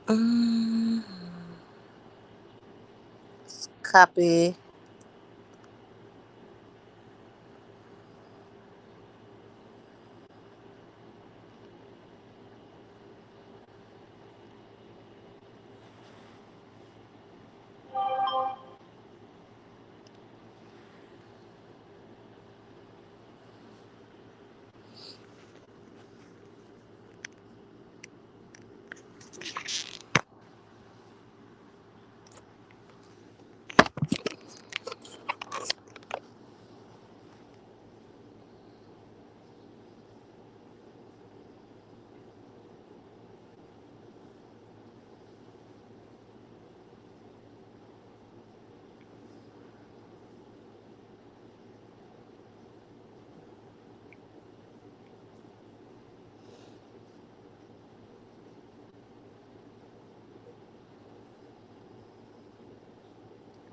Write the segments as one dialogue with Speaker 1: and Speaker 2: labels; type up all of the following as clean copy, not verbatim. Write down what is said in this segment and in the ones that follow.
Speaker 1: Mm, copy.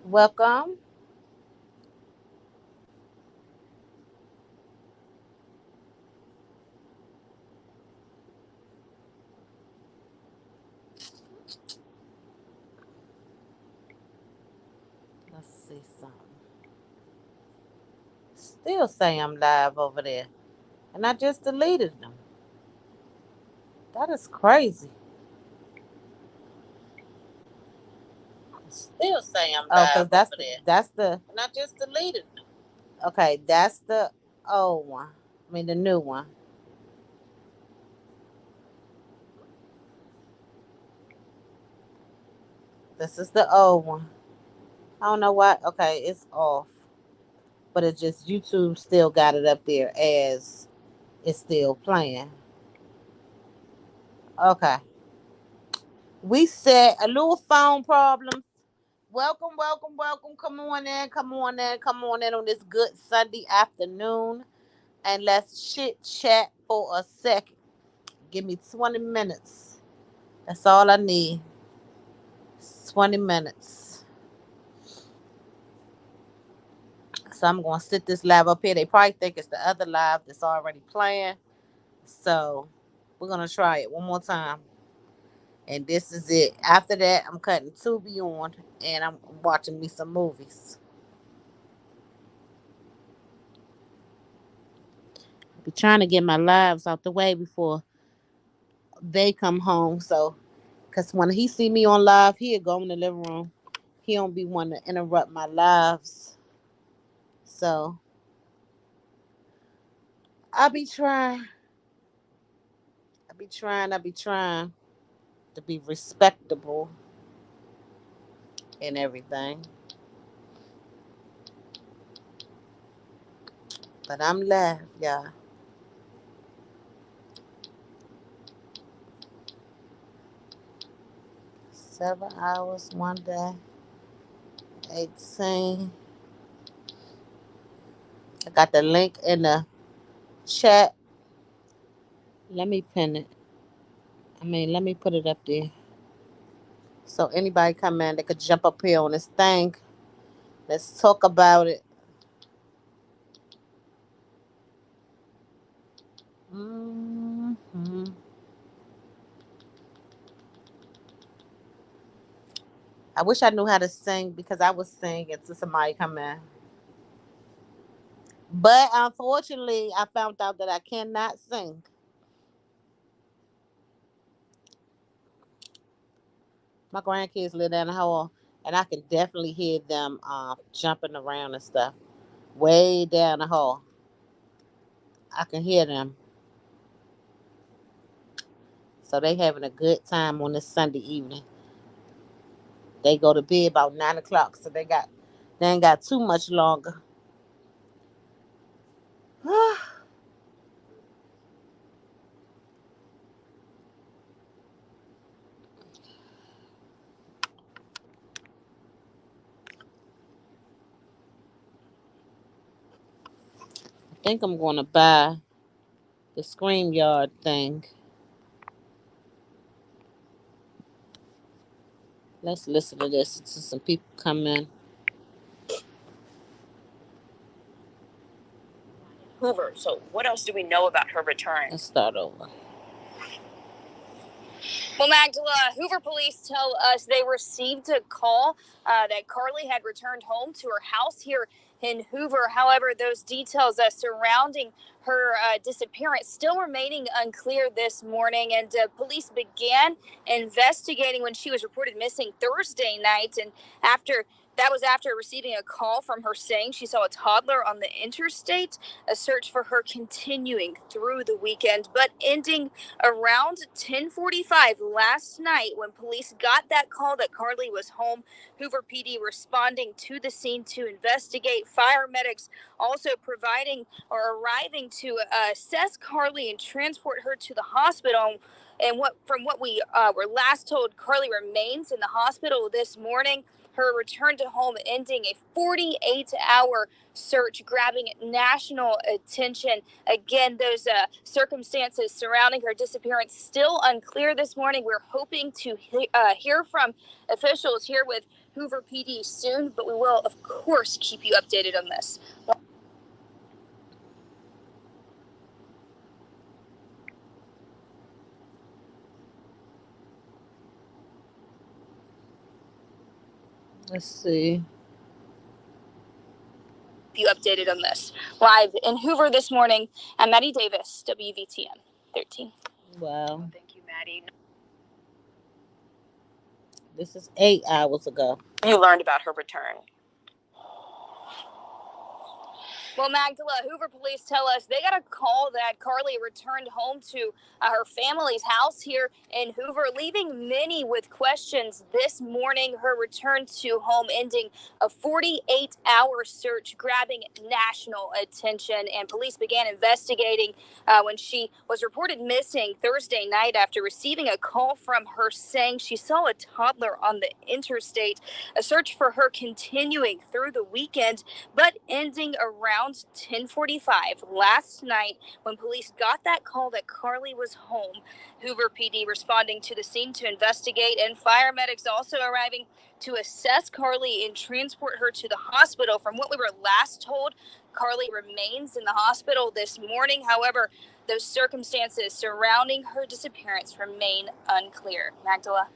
Speaker 1: Welcome. Let's see something. Still say I'm live over there. And I just deleted them. That is crazy. Still say I'm live because that's the and I just deleted them. Okay, that's the old one. I mean the new one. This is the old one. I don't know why. Okay, it's off. But it's just YouTube still got it up there as it's still playing. Okay. We said a little phone problems. Welcome, welcome, welcome. Come on in, come on in, come on in on this good Sunday afternoon. And let's chit chat for a second. Give me 20 minutes. That's all I need. 20 minutes. So I'm going to sit this live up here. They probably think it's the other live that's already playing. So we're going to try it one more time. And this is it. After that, I'm cutting Tubi on and I'm watching me some movies. Be trying to get my lives out the way before they come home. So, because when he see me on live, he'll go in the living room. He don't be wanting to interrupt my lives. So, I be trying. I be trying to be respectable and everything. But I'm live, y'all. 7 hours one day. 18. I got the link in the chat. Let me pin it. Let me put it up there. So anybody come in, they could jump up here on this thing. Let's talk about it. Hmm. I wish I knew how to sing because I was singing to somebody come in. But unfortunately, I found out that I cannot sing. My grandkids live down the hall, and I can definitely hear them jumping around and stuff way down the hall. I can hear them. So they having a good time on this Sunday evening. They go to bed about 9 o'clock, so they ain't got too much longer. I think I'm gonna buy the StreamYard thing. Let's listen to this until some people come in. Hoover. So, what else do we know about her return? Let's start over.
Speaker 2: Well, Magdala, Hoover police tell us they received a call that Carly had returned home to her house here in Hoover. However, those details surrounding her disappearance still remaining unclear this morning, and police began investigating when she was reported missing Thursday night. And after receiving a call from her saying she saw a toddler on the interstate. A search for her continuing through the weekend, but ending around 10:45 last night when police got that call that Carly was home. Hoover PD responding to the scene to investigate. Fire medics also arriving to assess Carly and transport her to the hospital. And from what we were last told, Carly remains in the hospital this morning. Her return to home ending a 48-hour search, grabbing national attention. Again, those circumstances surrounding her disappearance still unclear this morning. We're hoping to hear from officials here with Hoover PD soon, but we will, of course, keep you updated on this.
Speaker 1: Let's see.
Speaker 2: You updated on this. Live in Hoover this morning, I'm Maddie Davis, WVTM 13.
Speaker 1: Wow.
Speaker 2: Thank you, Maddie.
Speaker 1: This is 8 hours ago.
Speaker 2: You learned about her return. Well, Magdala, Hoover police tell us they got a call that Carly returned home to her family's house here in Hoover, leaving many with questions this morning. Her return to home ending a 48-hour search, grabbing national attention, and police began investigating when she was reported missing Thursday night after receiving a call from her saying she saw a toddler on the interstate. A search for her continuing through the weekend, but ending around 10:45 last night when police got that call that Carly was home. Hoover PD responding to the scene to investigate, and fire medics also arriving to assess Carly and transport her to the hospital. From what we were last told, Carly remains in the hospital this morning. However, those circumstances surrounding her disappearance remain unclear. Magdala?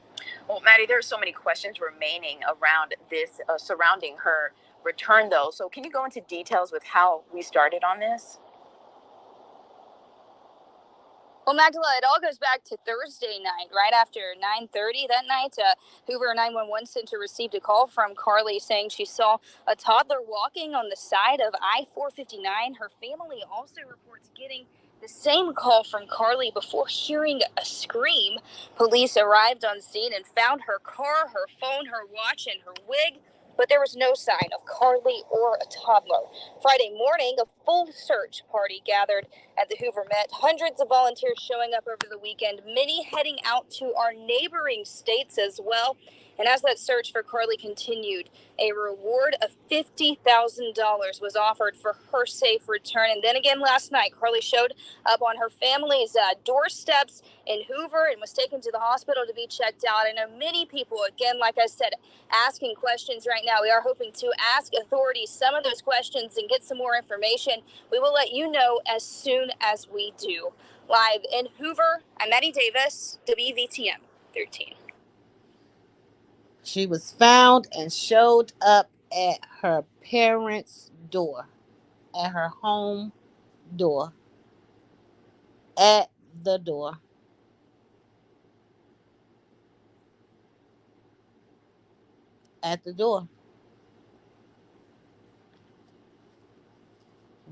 Speaker 3: Well, Maddie, there's so many questions remaining around this surrounding her return, though. So can you go into details with how we started on this?
Speaker 2: Well, Magdala, it all goes back to Thursday night, right after 9:30 that night. Hoover 911 Center received a call from Carly saying she saw a toddler walking on the side of I-459. Her family also reports getting the same call from Carly before hearing a scream. Police arrived on scene and found her car, her phone, her watch, and her wig, but there was no sign of Carly or a toddler. Friday morning, a full search party gathered at the Hoover Met. Hundreds of volunteers showing up over the weekend, many heading out to our neighboring states as well. And as that search for Carly continued, a reward of $50,000 was offered for her safe return. And then again last night, Carly showed up on her family's doorsteps in Hoover and was taken to the hospital to be checked out. I know many people, again, like I said, asking questions right now. We are hoping to ask authorities some of those questions and get some more information. We will let you know as soon as we do. Live in Hoover, I'm Maddie Davis, WVTM 13.
Speaker 1: She was found and showed up at her parents' door, at her home door, at the door. At the door.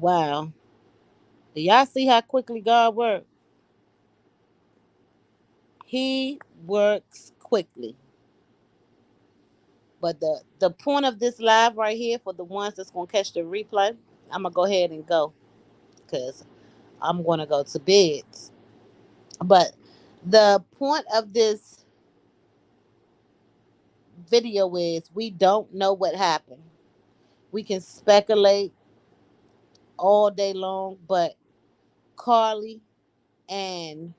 Speaker 1: Wow. Do y'all see how quickly God works? He works quickly. But the point of this live right here for the ones that's gonna catch the replay, I'm gonna go ahead and go because I'm gonna go to bed. But the point of this video is we don't know what happened. We can speculate all day long, but Carly and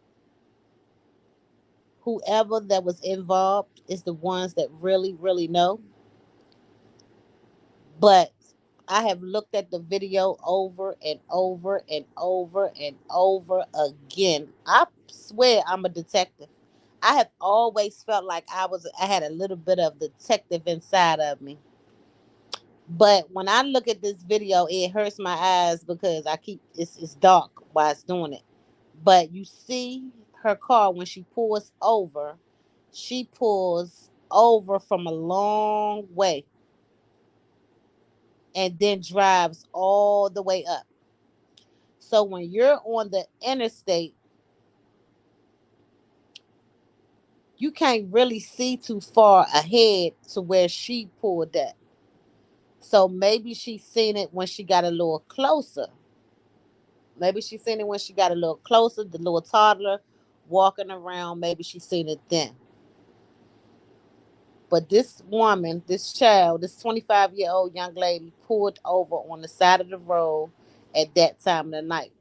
Speaker 1: whoever that was involved is the ones that really, really know. But I have looked at the video over and over and over and over again. I swear I'm a detective. I have always felt like I had a little bit of detective inside of me. But when I look at this video, it hurts my eyes because it's dark while it's doing it. But you see her car when she pulls over from a long way and then drives all the way up. So when you're on the interstate, you can't really see too far ahead to where she pulled up. So maybe she seen it when she got a little closer. Maybe she seen it when she got a little closer, the little toddler walking around. Maybe she seen it then. But this woman, this child, this 25-year-old young lady pulled over on the side of the road at that time of the night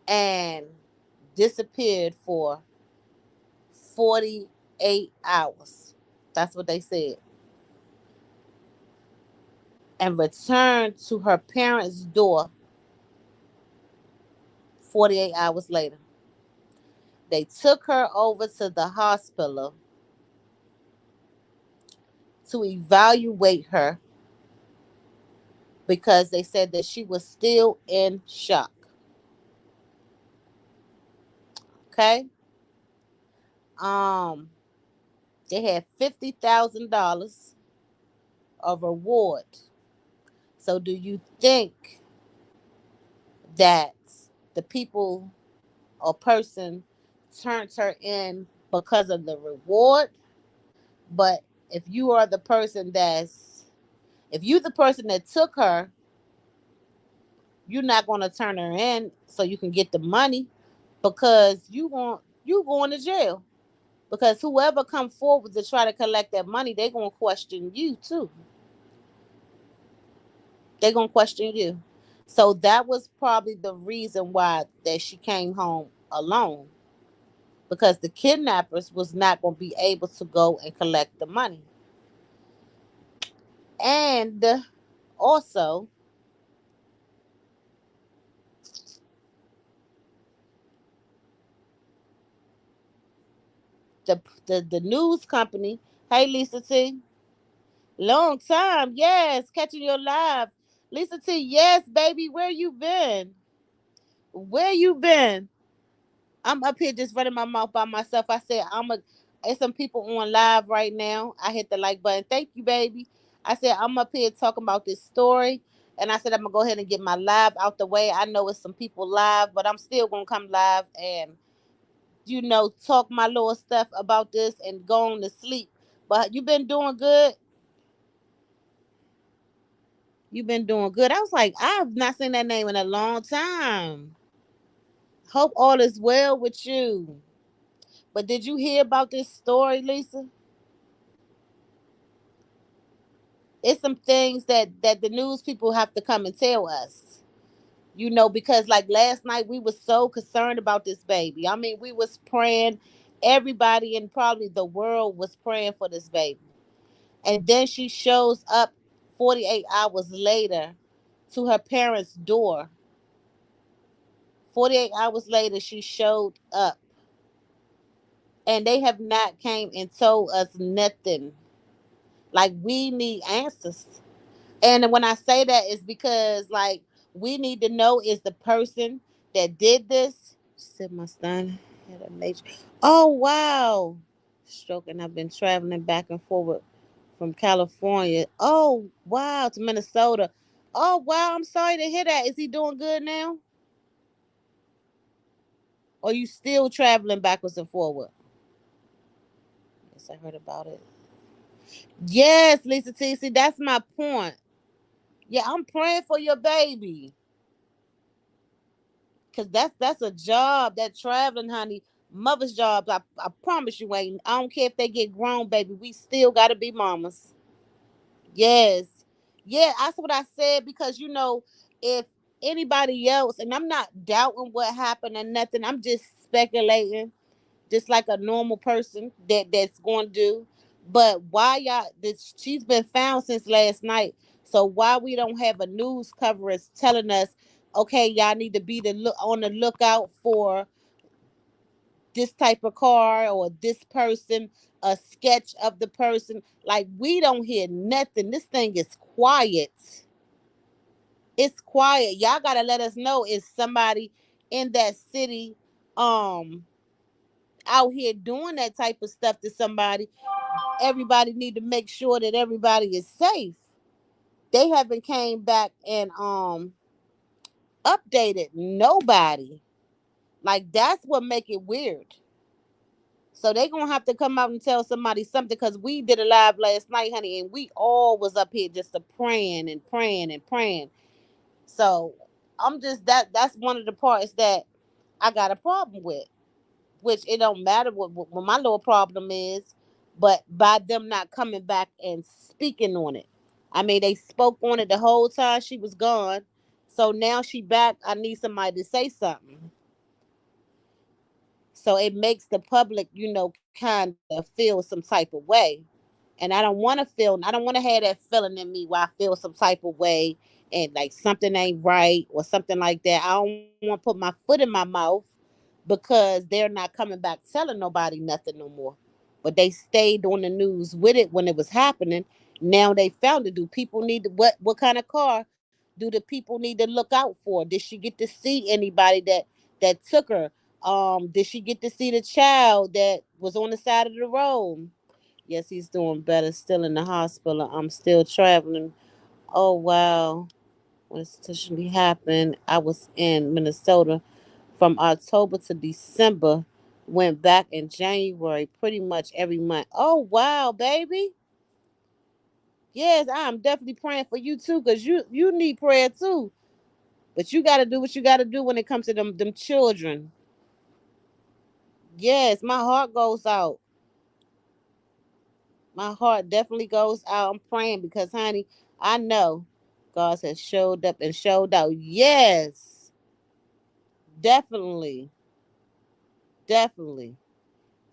Speaker 1: and disappeared for 48 hours. That's what they said. And returned to her parents' door 48 hours later. They took her over to the hospital to evaluate her because they said that she was still in shock. Okay? Um, they had $50,000 of reward. So do you think that the people or person turned her in because of the reward? But if you the person that took her, you're not going to turn her in so you can get the money because you going to jail. Because whoever come forward to try to collect that money, they going to question you too. They going to question you. So that was probably the reason why that she came home alone, because the kidnappers was not going to be able to go and collect the money. And also, the news company, hey Lisa T, long time, yes, catching your live. Lisa T, yes, baby, where you been? Where you been? I'm up here just running my mouth by myself. I said there's some people on live right now. I hit the like button. Thank you, baby. I said I'm up here talking about this story. And I said I'm gonna go ahead and get my live out the way. I know it's some people live, but I'm still gonna come live and talk my little stuff about this and go on to sleep. But you been doing good. You've been doing good. I was like, I've not seen that name in a long time. Hope all is well with you. But did you hear about this story, Lisa? It's some things that the news people have to come and tell us. Because like last night we were so concerned about this baby. I mean, we was praying. Everybody in probably the world was praying for this baby. And then she shows up 48 hours later to her parents' door. 48 hours later, she showed up. And they have not came and told us nothing. Like, we need answers. And when I say that, is because, like, we need to know, is the person that did this. She said my son had a major. Oh, wow. Stroking. I've been traveling back and forward from California. Oh, wow, to Minnesota. Oh, wow, I'm sorry to hear that. Is he doing good now? Or you still traveling backwards and forward? Yes, I heard about it. Yes, Lisa T. See, that's my point. Yeah, I'm praying for your baby. Cause that's a job, that traveling, honey. Mother's jobs, I promise you ain't. I don't care if they get grown, baby. We still gotta be mamas. Yes. Yeah, that's what I said because if anybody else, and I'm not doubting what happened or nothing, I'm just speculating, just like a normal person that's going to do. But why y'all? She's been found since last night. So why we don't have a news coverage telling us, okay, y'all need to be on the lookout for this type of car or this person, a sketch of the person. Like, we don't hear nothing. This thing is quiet. It's quiet. Y'all gotta let us know if somebody in that city um out here doing that type of stuff to somebody. Everybody need to make sure that everybody is safe. They haven't came back and updated nobody. Like, that's what make it weird. So they gonna have to come out and tell somebody something, because we did a live last night, honey, and we all was up here just a praying and praying and praying. So I'm just that's one of the parts that I got a problem with. Which it don't matter what my little problem is, but by them not coming back and speaking on it. I mean, they spoke on it the whole time she was gone. So now she back. I need somebody to say something. So it makes the public, kind of feel some type of way. And I don't want to have that feeling in me where I feel some type of way and like something ain't right or something like that. I don't want to put my foot in my mouth because they're not coming back telling nobody nothing no more. But they stayed on the news with it when it was happening. Now they found it. Do people need to, what kind of car do the people need to look out for? Did she get to see anybody that took her? Did she get to see the child that was on the side of the road? Yes, he's doing better. Still in the hospital. I'm still traveling. Oh wow. When it officially happened, I was in Minnesota from October to December. Went back in January, pretty much every month. Oh wow, baby. Yes, I'm definitely praying for you too, because you need prayer too. But you gotta do what you gotta do when it comes to them children. Yes, my heart goes out. My heart definitely goes out. I'm praying because, honey, I know God has showed up and showed out. Yes, definitely, definitely.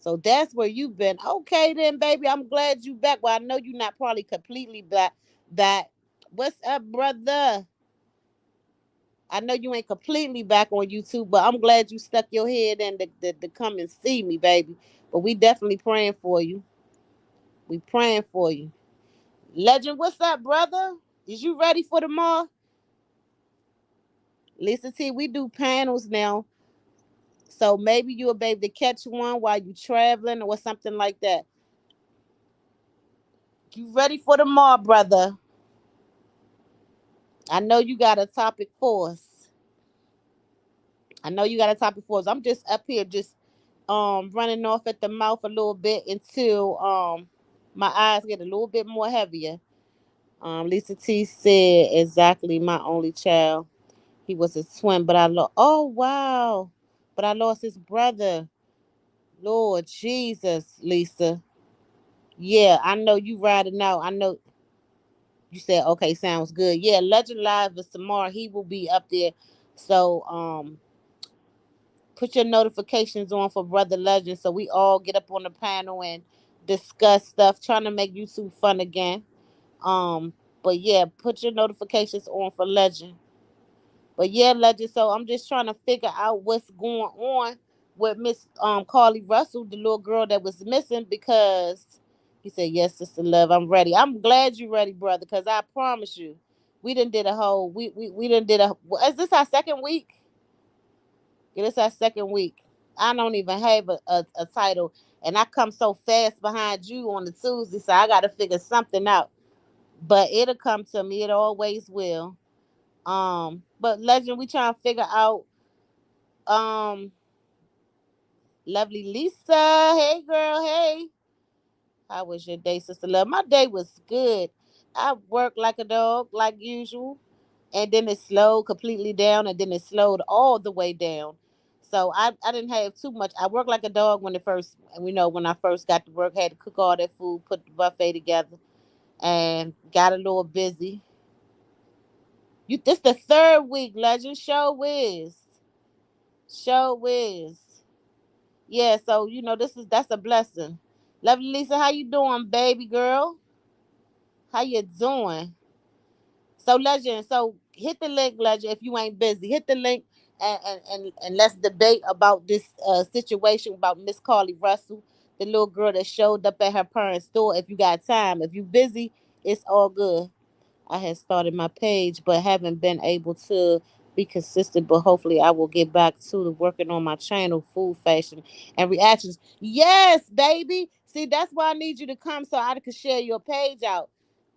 Speaker 1: So that's where you've been. Okay, then, baby. I'm glad you back. Well, I know you're not probably completely back. Back. What's up, brother? I know you ain't completely back on YouTube, but I'm glad you stuck your head in to come and see me, baby. But we definitely praying for you. We praying for you. Legend, what's up, brother? Is you ready for tomorrow? Lisa T, we do panels now. So maybe you'll be able to catch one while you traveling or something like that. You ready for tomorrow, brother? I know you got a topic for us. I know you got a topic for us. I'm just up here just running off at the mouth a little bit until my eyes get a little bit more heavier. Lisa T said exactly my only child. He was a twin, but I lost. Oh wow! But I lost his brother. Lord Jesus, Lisa. Yeah, I know you riding out. I know you said okay, sounds good. Yeah, Legend Live is tomorrow. He will be up there. So put your notifications on for Brother Legend so we all get up on the panel and discuss stuff, trying to make YouTube fun again. Um, but yeah, put your notifications on for Legend. But yeah, Legend. So I'm just trying to figure out what's going on with Miss Carly Russell, the little girl that was missing, because he said, yes, Sister Love, I'm ready. I'm glad you're ready, brother, because I promise you, we done did a whole we done did a is this our second week? Yeah, this our second week. I don't even have a title, and I come so fast behind you on the Tuesday, so I gotta figure something out. But it'll come to me, it always will. But Legend, we trying to figure out um lovely Lisa. Hey girl, hey. How was your day, Sister Love? My day was good. I worked like a dog, like usual. And then it slowed completely down, and then it slowed all the way down. So I didn't have too much. I worked like a dog when it first, when I first got to work, had to cook all that food, put the buffet together, and got a little busy. This the third week, Legend. Show whiz. Yeah, so that's a blessing. Lovely Lisa, how you doing, baby girl? How you doing? So Legend, so hit the link, Legend, if you ain't busy. Hit the link and let's debate about this situation about Miss Carly Russell, the little girl that showed up at her parents' store. If you got time, if you busy, it's all good. I had started my page, but haven't been able to be consistent. But hopefully, I will get back to the working on my channel, food, fashion, and reactions. Yes, baby. See, that's why I need you to come so I can share your page out.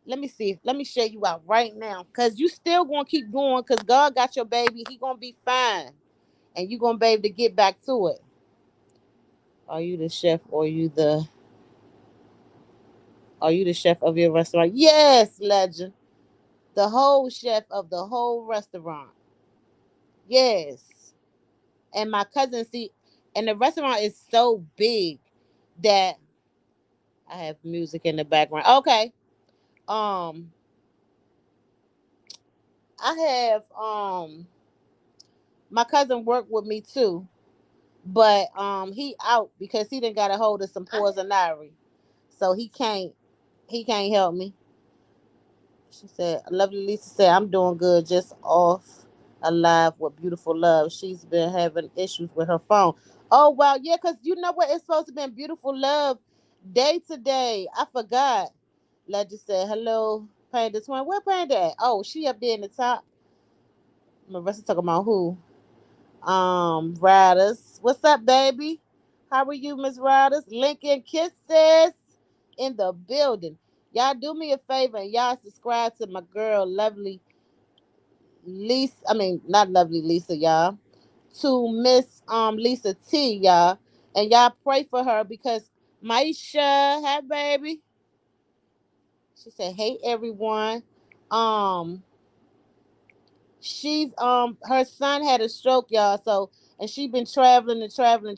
Speaker 1: Let me see. Let me share you out right now, cause you still gonna keep going, cause God got your baby. He gonna be fine, and you gonna be able to get back to it. Are you the chef, or are you the chef of your restaurant? Yes, legend. The whole chef of the whole restaurant. Yes. And my cousin, see, and the restaurant is so big that I have music in the background. Okay. Um, I have my cousin worked with me too, but he out because he done got a hold of some poison ivy. So he can't help me. She said, Lovely Lisa said, I'm doing good, just off alive with beautiful love. She's been having issues with her phone. Oh, wow. Yeah, because you know what? It's supposed to be beautiful love day to day. I forgot. Legend said, hello, Panda Twin. Where Panda at? Oh, she up there in the top. Marissa talking about who? Riders. What's up, baby? How are you, Miss Riders? Lincoln Kisses in the building. Y'all do me a favor and y'all subscribe to my girl, Lovely Lisa. I mean, not Lovely Lisa, y'all. To Miss Lisa T, y'all. And y'all pray for her because Maisha, hey baby. She said, hey everyone. Um, she's her son had a stroke, y'all. So and she been traveling and traveling,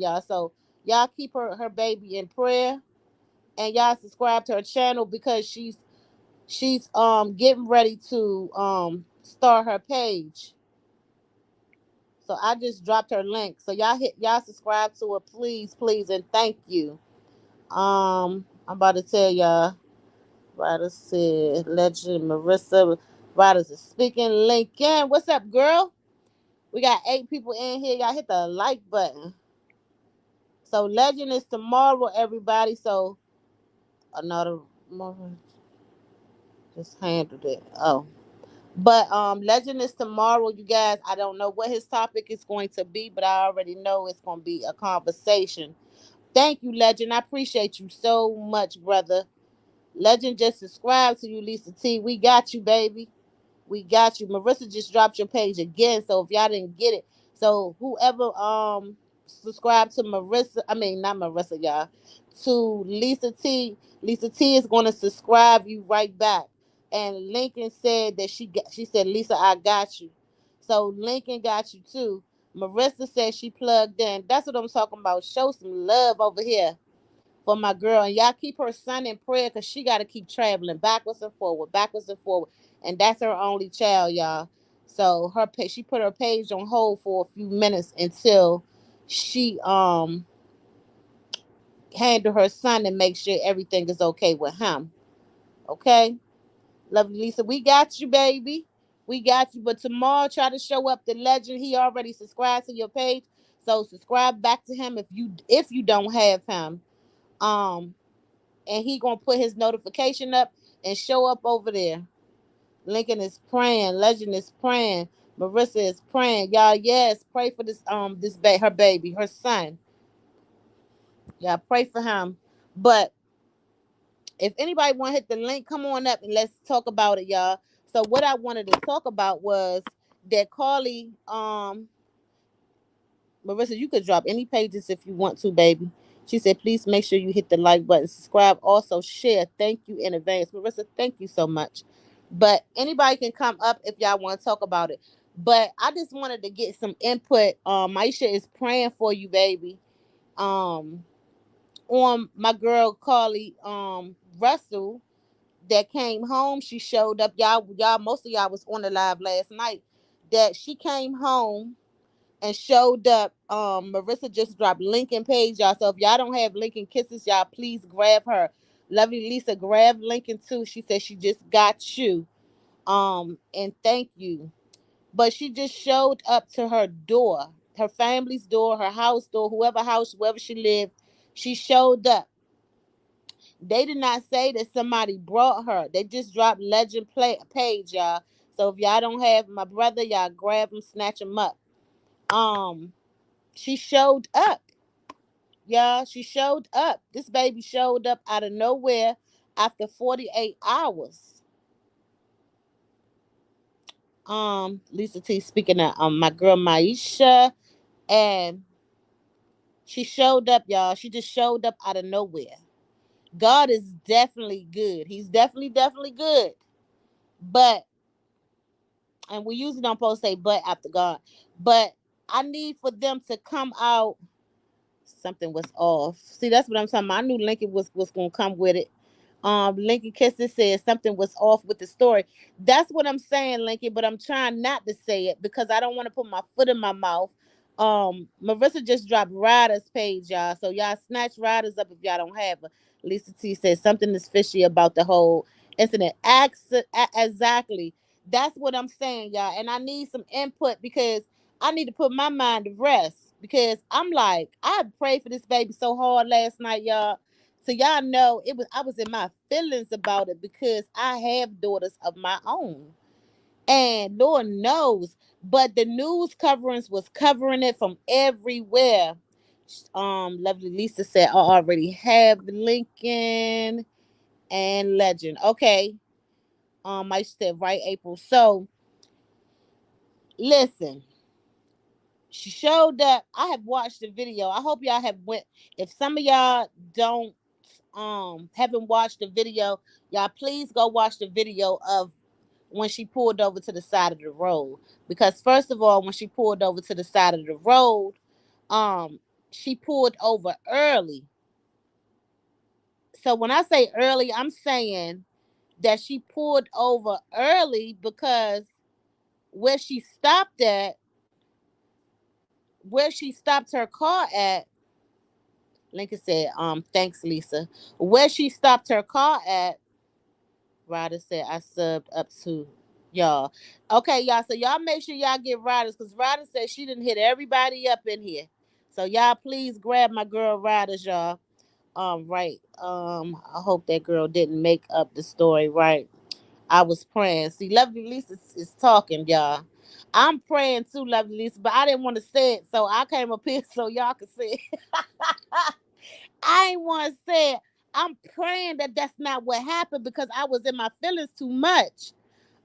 Speaker 1: y'all. So y'all keep her baby in prayer and y'all subscribe to her channel because she's getting ready to start her page. So I just dropped her link. So y'all subscribe to her, please, please, and thank you. I'm about to tell y'all. Ryder said, Legend Marissa. Ryder's is speaking. Lincoln, what's up, girl? We got 8 people in here. Y'all hit the like button. So Legend is tomorrow, everybody. So another just handled it. Oh. But Legend is tomorrow, you guys. I don't know what his topic is going to be, but I already know it's going to be a conversation. Thank you, Legend. I appreciate you so much, brother. Legend just subscribed to you, Lisa T. We got you, baby. We got you. Marissa just dropped your page again. So if y'all didn't get it, so whoever subscribe to Marissa, I mean not Marissa, y'all, to Lisa T. Lisa T is gonna subscribe you right back. And Lincoln said that she said, Lisa, I got you. So Lincoln got you too. Marissa said she plugged in. That's what I'm talking about. Show some love over here for my girl. And y'all keep her son in prayer because she got to keep traveling backwards and forward. And that's her only child, y'all. So she put her page on hold for a few minutes until she handle her son and make sure everything is okay with him. Okay? Lovely Lisa, we got you, baby. We got you. But tomorrow, try to show up the legend. He already subscribed to your page. So subscribe back to him if you don't have him. Um, and he gonna put his notification up and show up over there. Lincoln is praying. Legend is praying. Marissa is praying. Y'all, yes, pray for her baby, her son. Y'all pray for him. But if anybody want to hit the link, come on up and let's talk about it, y'all. So what I wanted to talk about was that Carly, Marissa, you could drop any pages if you want to, baby. She said, please make sure you hit the like button, subscribe, also share. Thank you in advance. Marissa, thank you so much. But anybody can come up if y'all want to talk about it. But I just wanted to get some input. Maisha is praying for you, baby. Um, on my girl Carly Russell that came home. She showed up. Y'all, most of y'all was on the live last night. That she came home and showed up. Marissa just dropped Lincoln page, y'all. So if y'all don't have Lincoln Kisses, y'all please grab her. Lovely Lisa, grab Lincoln too. She said she just got you. And thank you. but she just showed up to her door, her family's door, her house door, whoever she lived. She showed up. They did not say that somebody brought her. They just dropped page, y'all. So if y'all don't have my brother, y'all grab him, snatch him up. Um, she showed up, y'all. She showed up. This baby showed up out of nowhere after 48 hours. Lisa T speaking of my girl Maisha, and she showed up, y'all. She just showed up out of nowhere. God is definitely good. He's definitely good. But, and we usually don't supposed to say but after God, but I need for them to come out. Something was off. See, that's what I'm talking about. I knew Lincoln was gonna come with it. Lincoln Kisser said something was off with the story. That's what I'm saying, Lincoln, but I'm trying not to say it because I don't want to put my foot in my mouth. Marissa just dropped Ryder's page, y'all. So y'all snatch Ryder's up if y'all don't have her. Lisa T said something is fishy about the whole incident. Exactly. That's what I'm saying, y'all. And I need some input because I need to put my mind to rest because I'm like, I prayed for this baby so hard last night, y'all. So y'all know I was in my feelings about it because I have daughters of my own. And Lord knows, but the news coverings was covering it from everywhere. Lovely Lisa said I already have Lincoln and Legend. Okay. I said right, April. So listen, she showed up. I have watched the video. I hope y'all have went. If some of y'all don't haven't watched the video, y'all please go watch the video of when she pulled over to the side of the road. Because first of all, when she pulled over to the side of the road, um, she pulled over early. So when I say early, I'm saying that she pulled over early because where she stopped at, where she stopped her car at, Lincoln said, thanks, Lisa. Where she stopped her car at, Ryder said, I subbed up to y'all. Okay, y'all. So y'all make sure y'all get Riders because Ryder said she didn't hit everybody up in here. So y'all please grab my girl Riders, y'all. Right. I hope that girl didn't make up the story, right? I was praying. See, Lovely Lisa is talking, y'all. I'm praying too, Lovely Lisa, but I didn't want to say it, so I came up here so y'all could say it. I ain't want to say it. I'm praying that that's not what happened because I was in my feelings too much.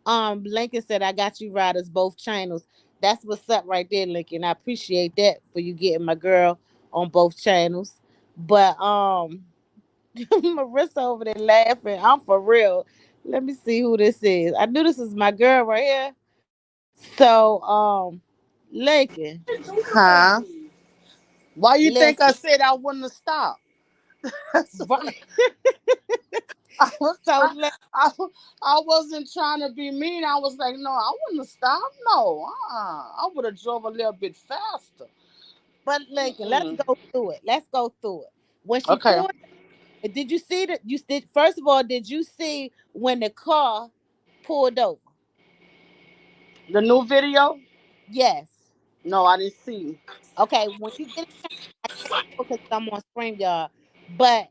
Speaker 1: Lincoln said, I got you riders both channels. That's what's up right there, Lincoln. I appreciate that for you getting my girl on both channels. But Marissa over there laughing. I'm for real. Let me see who this is. I knew this is my girl right here. So, Lincoln,
Speaker 4: Huh? Why you think I
Speaker 1: listen.
Speaker 4: said I wouldn't have stopped?
Speaker 1: Right.
Speaker 4: I, was,
Speaker 1: So,
Speaker 4: I, I, I wasn't trying to be mean. I was like, no, I wouldn't have stopped. No, I would have drove a little bit faster.
Speaker 1: but Lincoln, let's
Speaker 4: Mm-mm.
Speaker 1: go through it. Let's go through it. When she
Speaker 4: Okay.
Speaker 1: pulled, did you see that? You did. First of all, did you see when the car pulled over?
Speaker 4: The new video?
Speaker 1: Yes.
Speaker 4: No, I didn't see.
Speaker 1: Okay. When you get a chance, I can't because I'm on StreamYard, but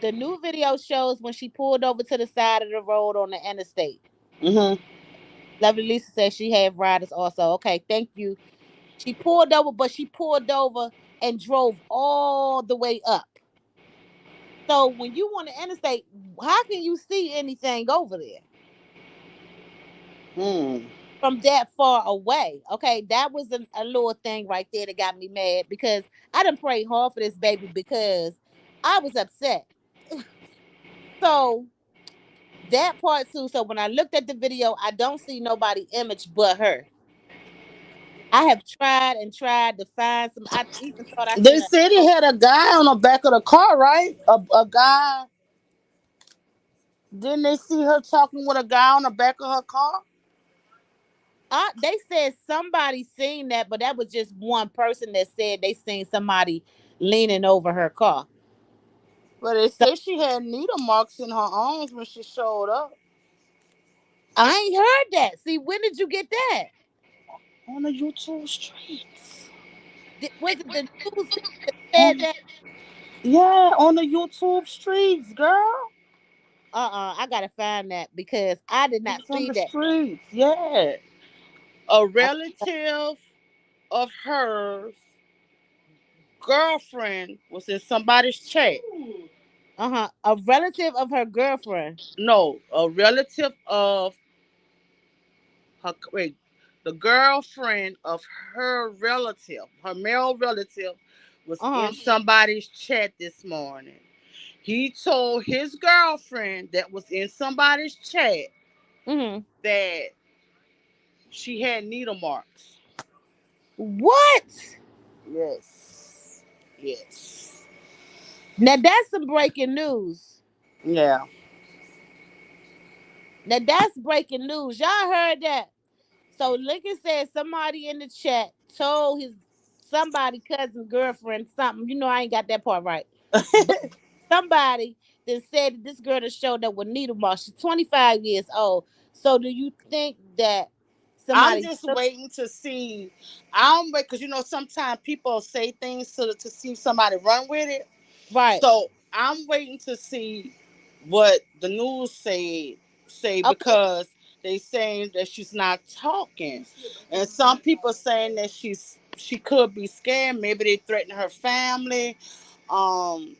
Speaker 1: the new video shows when she pulled over to the side of the road on the interstate.
Speaker 4: Mm-hmm.
Speaker 1: Lovely Lisa says she had riders also. Okay, thank you. She pulled over, but she pulled over and drove all the way up. So when you on the interstate, how can you see anything over there
Speaker 4: Hmm.
Speaker 1: from that far away? Okay, that was a little thing right there that got me mad because I didn't pray hard for this baby because I was upset. So that part too. So when I looked at the video, I don't see nobody image but her. I have tried and tried to find some. I even thought I
Speaker 4: They
Speaker 1: seen a
Speaker 4: said he
Speaker 1: note.
Speaker 4: had a guy on the back of the car, right? A guy. Didn't they see her talking with a guy on the back of her car?
Speaker 1: They said somebody seen that, but that was just one person that said they seen somebody leaning over her car.
Speaker 4: But they
Speaker 1: So
Speaker 4: said she had needle marks in her arms when she showed up.
Speaker 1: I ain't heard that. See, when did you get that?
Speaker 4: On the YouTube streets.
Speaker 1: Was it the news people that said
Speaker 4: On
Speaker 1: that?
Speaker 4: Yeah, on the YouTube streets, girl.
Speaker 1: I gotta find that because I did
Speaker 4: It
Speaker 1: not
Speaker 4: was on
Speaker 1: see
Speaker 4: the
Speaker 1: that.
Speaker 4: streets. Yeah. A
Speaker 1: Uh
Speaker 4: relative of hers girlfriend was in somebody's chat.
Speaker 1: huh. A relative of her girlfriend.
Speaker 4: No, a relative of her, wait, the girlfriend of her relative, her male relative, was
Speaker 1: Uh
Speaker 4: in
Speaker 1: huh.
Speaker 4: somebody's chat this morning. He told his girlfriend that was in somebody's chat
Speaker 1: Hmm.
Speaker 4: that she had needle marks.
Speaker 1: What?
Speaker 4: Yes. Yes.
Speaker 1: Now that's some breaking news.
Speaker 4: Yeah.
Speaker 1: Now that's breaking news. Y'all heard that? So Lincoln said somebody in the chat told his somebody cousin girlfriend something. You know I ain't got that part right. But somebody that said that this girl that showed up with needle marks. She's 25 years old. So do you think that
Speaker 4: I'm
Speaker 1: somebody
Speaker 4: just
Speaker 1: took
Speaker 4: waiting to see. I'm wait because sometimes people say things to see if somebody run with it.
Speaker 1: right?
Speaker 4: So I'm waiting to see what the news say
Speaker 1: Okay.
Speaker 4: because they saying that she's not talking, and some people saying that she could be scared. Maybe they threaten her family. Um,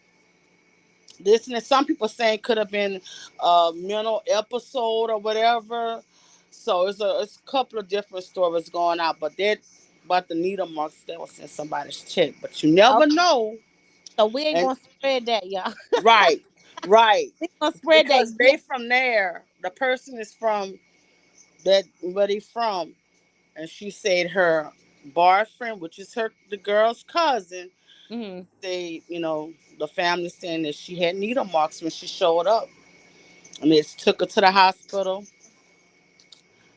Speaker 4: this and that. Some people saying could have been a mental episode or whatever. So it's a couple of different stories going out, but that about the needle marks that was in somebody's check. But you never
Speaker 1: Okay.
Speaker 4: know.
Speaker 1: So we ain't
Speaker 4: And
Speaker 1: gonna spread that, y'all.
Speaker 4: right, right,
Speaker 1: We gonna spread that
Speaker 4: because
Speaker 1: yet.
Speaker 4: they from there. The person is from that where they from, and she said her boyfriend, which is the girl's cousin,
Speaker 1: Hmm.
Speaker 4: they the family saying that she had needle marks when she showed up. And they took her to the hospital.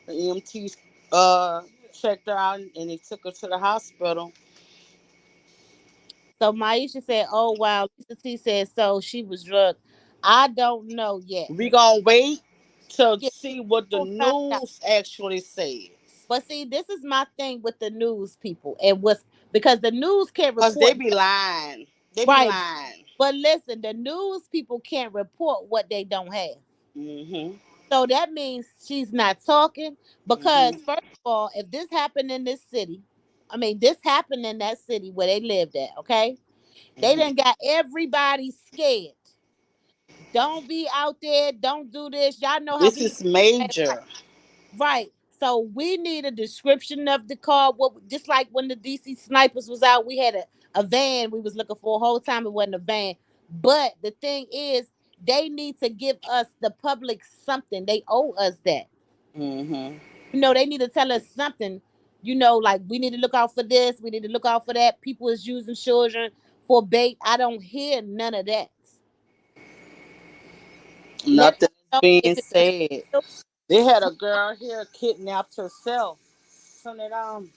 Speaker 4: The EMTs checked her out and they took her to the hospital.
Speaker 1: So Maisha said, "Oh wow." Lisa T said, "So she was drugged." I don't know yet.
Speaker 4: We gonna wait to
Speaker 1: Yeah,
Speaker 4: see what the
Speaker 1: we'll find out.
Speaker 4: news actually says.
Speaker 1: But see, this is my thing with the news people, and what's because the news can't
Speaker 4: Cause they
Speaker 1: report
Speaker 4: be lying. They be
Speaker 1: right.
Speaker 4: lying.
Speaker 1: But listen, the news people can't report what they don't have.
Speaker 4: Mhm.
Speaker 1: So that means she's not talking because
Speaker 4: Mhm.
Speaker 1: first of all, if this happened in this city, I mean, this happened in that city where they lived at. Okay, they
Speaker 4: Mhm.
Speaker 1: done got everybody scared. Don't be out there. Don't do this. Y'all know how
Speaker 4: This
Speaker 1: people.
Speaker 4: is major.
Speaker 1: Right. So we need a description of the car. What just like when the DC snipers was out, we had a van we was looking for a whole time. It wasn't a van. But the thing is, they need to give us the public something. They owe us that.
Speaker 4: Mhm.
Speaker 1: They need to tell us something. Like we need to look out for this. We need to look out for that. People is using children for bait. I don't hear none of that. Let us
Speaker 4: Nothing is
Speaker 1: know if
Speaker 4: being
Speaker 1: it was
Speaker 4: said.
Speaker 1: real.
Speaker 4: They had a girl here kidnapped herself. Turn it on.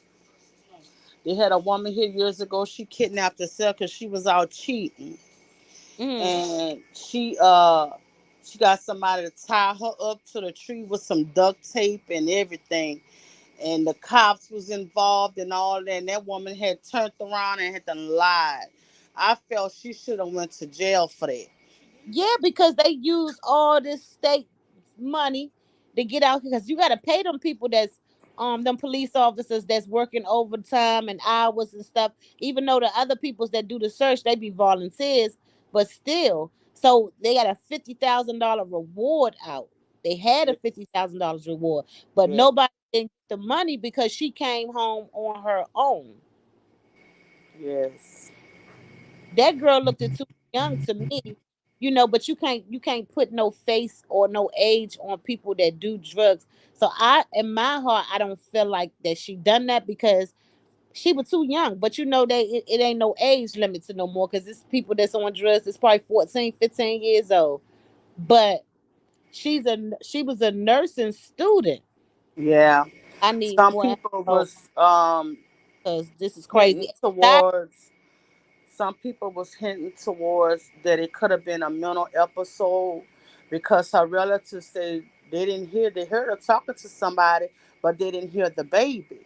Speaker 4: They had a woman here years ago. She kidnapped herself because she was out cheating,
Speaker 1: Mm.
Speaker 4: and she got somebody to tie her up to the tree with some duct tape and everything. And the cops was involved and all that. And that woman had turned around and had done lied. I felt she should have went to jail for that.
Speaker 1: Yeah, because they use all this state money to get out because you got to pay them people that's them police officers that's working overtime and hours and stuff. Even though the other peoples that do the search they be volunteers, but still, so they got a $50,000 reward out. They had a $50,000 reward, but
Speaker 4: Yeah.
Speaker 1: nobody didn't get the money because she came home on her own.
Speaker 4: Yes.
Speaker 1: That girl looked too young to me, but you can't put no face or no age on people that do drugs. So in my heart, I don't feel like that she done that because she was too young. But it ain't no age limit to no more because it's people that's on drugs that's probably 14, 15 years old. But she was a nursing student.
Speaker 4: Yeah.
Speaker 1: I need
Speaker 4: Some
Speaker 1: more
Speaker 4: people
Speaker 1: info
Speaker 4: was
Speaker 1: because this is
Speaker 4: hinting
Speaker 1: crazy.
Speaker 4: towards some people was hinting towards that it could have been a mental episode because her relatives said they heard her talking to somebody, but they didn't hear the baby.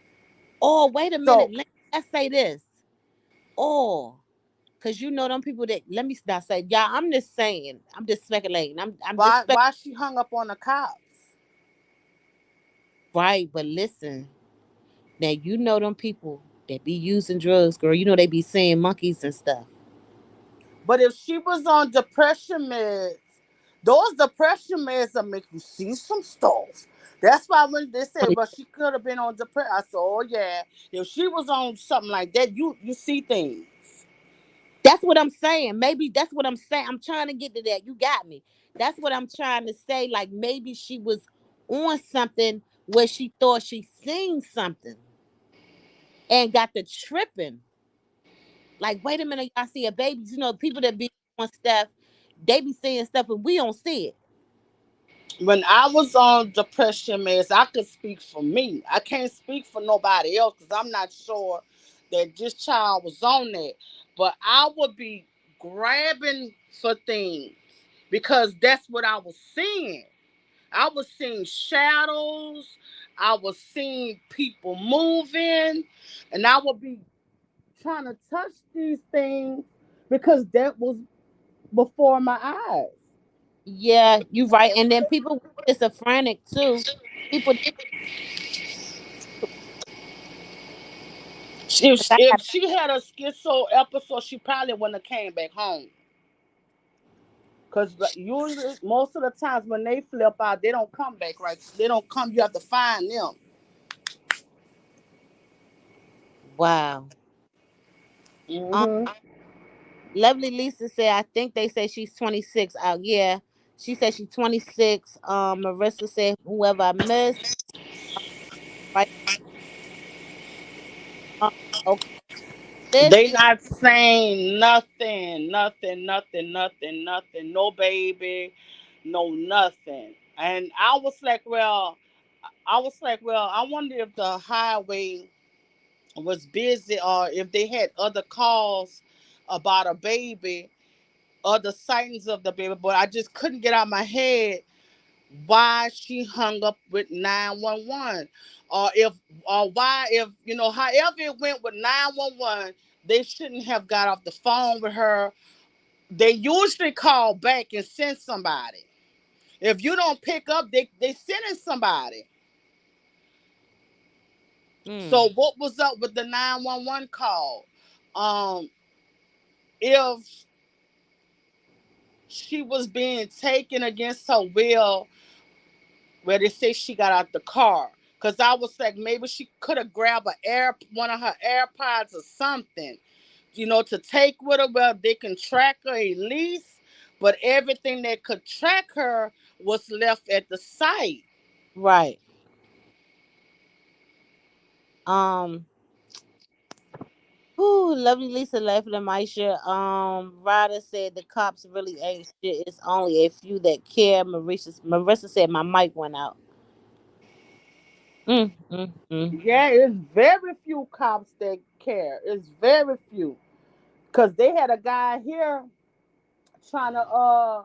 Speaker 1: Oh, wait a
Speaker 4: So
Speaker 1: minute. Let's say this. Oh, because you know them people that, let me not say, yeah, I'm just saying. I'm just speculating. I'm just speculating.
Speaker 4: why she hung up on the cops?
Speaker 1: Right, but listen. Now, you know them people that be using drugs, girl. You know they be seeing monkeys and stuff.
Speaker 4: But if she was on depression meds, those depression meds will make you see some stuff. That's why when they say, well, she could have been on depression, I said, oh yeah. If she was on something like that, you see things.
Speaker 1: That's what I'm saying. Maybe that's what I'm saying. I'm trying to get to that. You got me. That's what I'm trying to say. Like maybe she was on something where she thought she seen something and got the tripping. Like, wait a minute, I see a baby. You know, people that be on stuff, they be seeing stuff and we don't see it.
Speaker 4: When I was on depression meds, I could speak for me. I can't speak for nobody else because I'm not sure that this child was on that. But I would be grabbing for things because that's what I was seeing. I was seeing shadows. I was seeing people moving, and I would be trying to touch these things because that was before my eyes.
Speaker 1: Yeah, you right. And then people with schizophrenic too. People
Speaker 4: If
Speaker 1: I
Speaker 4: if
Speaker 1: got
Speaker 4: she had a schizo episode, she probably wouldn't have came back home. Cause usually, most of the times when they flip out, they don't come back right. They don't come. You have to find them.
Speaker 1: wow. Um,
Speaker 4: Hmm.
Speaker 1: Lovely Lisa said, I think they say she's 26 out. Yeah. She said she's 26. Marissa said, whoever I missed. Right. Um, okay.
Speaker 4: They
Speaker 1: Listen.
Speaker 4: not saying nothing, nothing, nothing, nothing, nothing. No baby, no nothing. And I was like, well, I wonder if the highway was busy or if they had other calls about a baby, other sightings of the baby. But I just couldn't get out of my head why she hung up with 911, or if or why, if however it went with 911, they shouldn't have got off the phone with her. They usually call back and send somebody. If you don't pick up, they sending somebody.
Speaker 1: Mm,
Speaker 4: So what was up with the 911 call? um if she was being taken against her will, where they say she got out the car. Cause I was like, maybe she could have grabbed one of her AirPods or something, to take with her where they can track her at least. But everything that could track her was left at the site.
Speaker 1: right. Um, Ooh, lovely Lisa laughing at my shit. Ryder said the cops really ain't shit. It's only a few that care. Marissa said my mic went out. Mm.
Speaker 4: Yeah, it's very few cops that care. It's very few. Cause they had a guy here trying to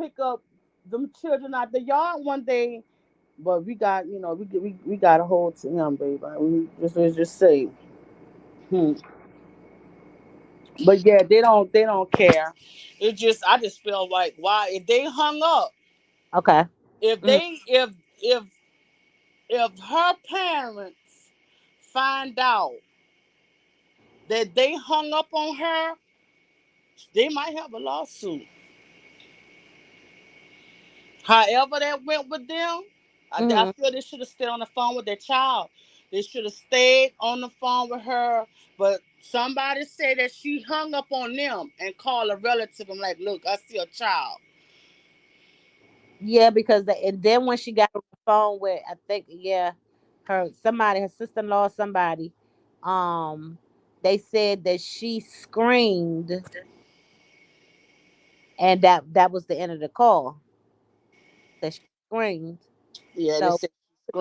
Speaker 4: pick up them children out the yard one day. But we got, we got a hold to him, baby. Let's just say, hmm. But yeah, they don't care. It just, I just feel like, why, if they hung up,
Speaker 1: Okay.
Speaker 4: if
Speaker 1: Mm,
Speaker 4: they if if her parents find out that they hung up on her, they might have a lawsuit. However that went with them, I
Speaker 1: mm.
Speaker 4: feel they should have stayed on the phone with their child. They should have stayed on the phone with her. But somebody said that she hung up on them and called a relative and like, look, I see a child.
Speaker 1: Yeah, because and then when she got on the phone with, I think, yeah, her sister in law, somebody, um, they said that she screamed, and that was the end of the call. That she screamed.
Speaker 4: Yeah, they
Speaker 1: So
Speaker 4: said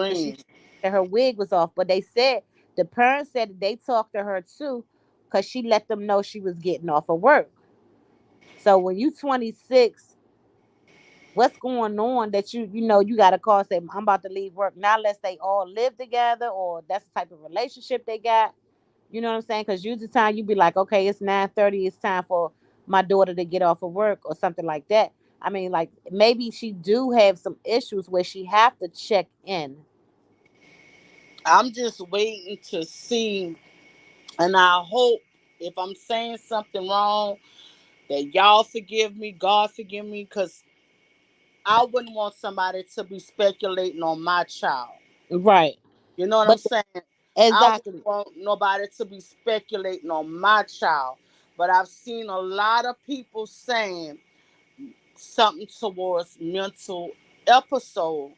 Speaker 4: she
Speaker 1: she
Speaker 4: screamed.
Speaker 1: that her wig was off, but they said the parents said that they talked to her too, because she let them know she was getting off of work. So when you 26 What's going on that you got to call, say I'm about to leave work now, unless they all live together or that's the type of relationship they got. You know what I'm saying? Because usually time you be like, okay, it's 9:30, it's time for my daughter to get off of work or something like that. I mean, like maybe she do have some issues where she have to check in.
Speaker 4: I'm just waiting to see, and I hope if I'm saying something wrong that y'all forgive me, God forgive me, because I wouldn't want somebody to be speculating on my child.
Speaker 1: Right.
Speaker 4: You know what I'm
Speaker 1: But
Speaker 4: saying? I wouldn't
Speaker 1: exactly.
Speaker 4: want nobody to be speculating on my child. But I've seen a lot of people saying something towards mental episode.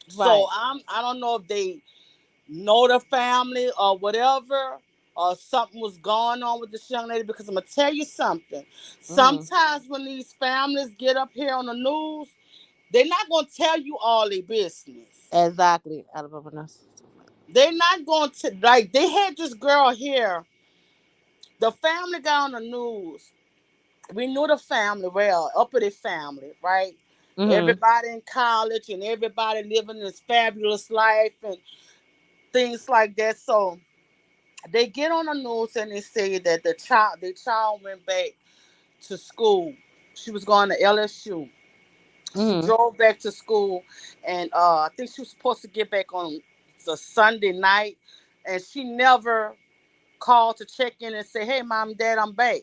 Speaker 4: So
Speaker 1: Right.
Speaker 4: I don't know if they know the family or whatever, or something was going on with this young lady, because I'm gonna tell you something.
Speaker 1: Hmm.
Speaker 4: Sometimes when these families get up here on the news, they're not gonna tell you all their business.
Speaker 1: Exactly. Alabama.
Speaker 4: They're not going to, like, they had this girl here. The family got on the news. We knew the family well, uppity family, right?
Speaker 1: Mm-hmm.
Speaker 4: Everybody in college and everybody living this fabulous life and things like that. So they get on the news and they say that the child went back to school. She was going to LSU. She
Speaker 1: Mm-hmm.
Speaker 4: drove back to school, and I think she was supposed to get back on the Sunday night, and she never called to check in and say, "Hey, mom, dad, I'm back."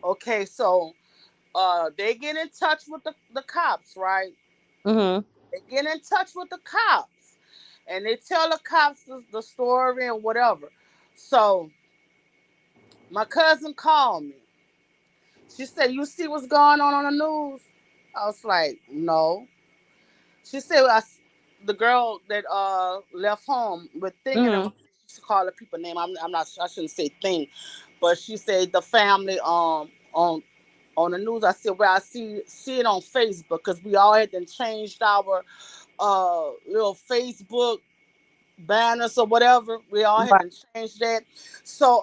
Speaker 4: Okay, so they get in touch with the cops, right?
Speaker 1: Mm-hmm.
Speaker 4: They get in touch with the cops, and they tell the cops the story and whatever. So my cousin called me. She said, "You see what's going on the news?" I was like, "No." She said, "The girl that left home with thing in her
Speaker 1: Mm-hmm.
Speaker 4: mind." She used to call the people name. I'm not. I shouldn't say thing, but she said the family on the news. I said, "Well, I see it on Facebook, because we all had then changed our little Facebook banners or whatever. We all had
Speaker 1: Right.
Speaker 4: to change that." So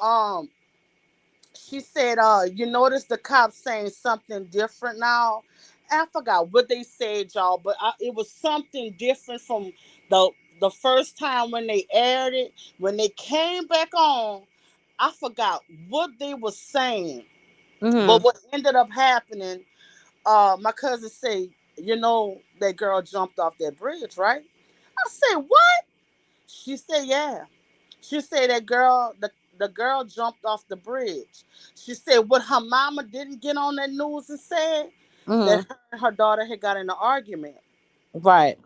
Speaker 4: she said, you notice the cops saying something different now. I forgot what they said, y'all, but it was something different from the the first time when they aired it. When they came back on, I forgot what they were saying. But
Speaker 1: Mm-hmm.
Speaker 4: what ended up happening, my cousin said, that girl jumped off that bridge, right? I said, what? She said, yeah. She said the girl jumped off the bridge. She said what her mama didn't get on that news and said that
Speaker 1: Mm-hmm.
Speaker 4: her and her daughter had got in an argument,
Speaker 1: Right.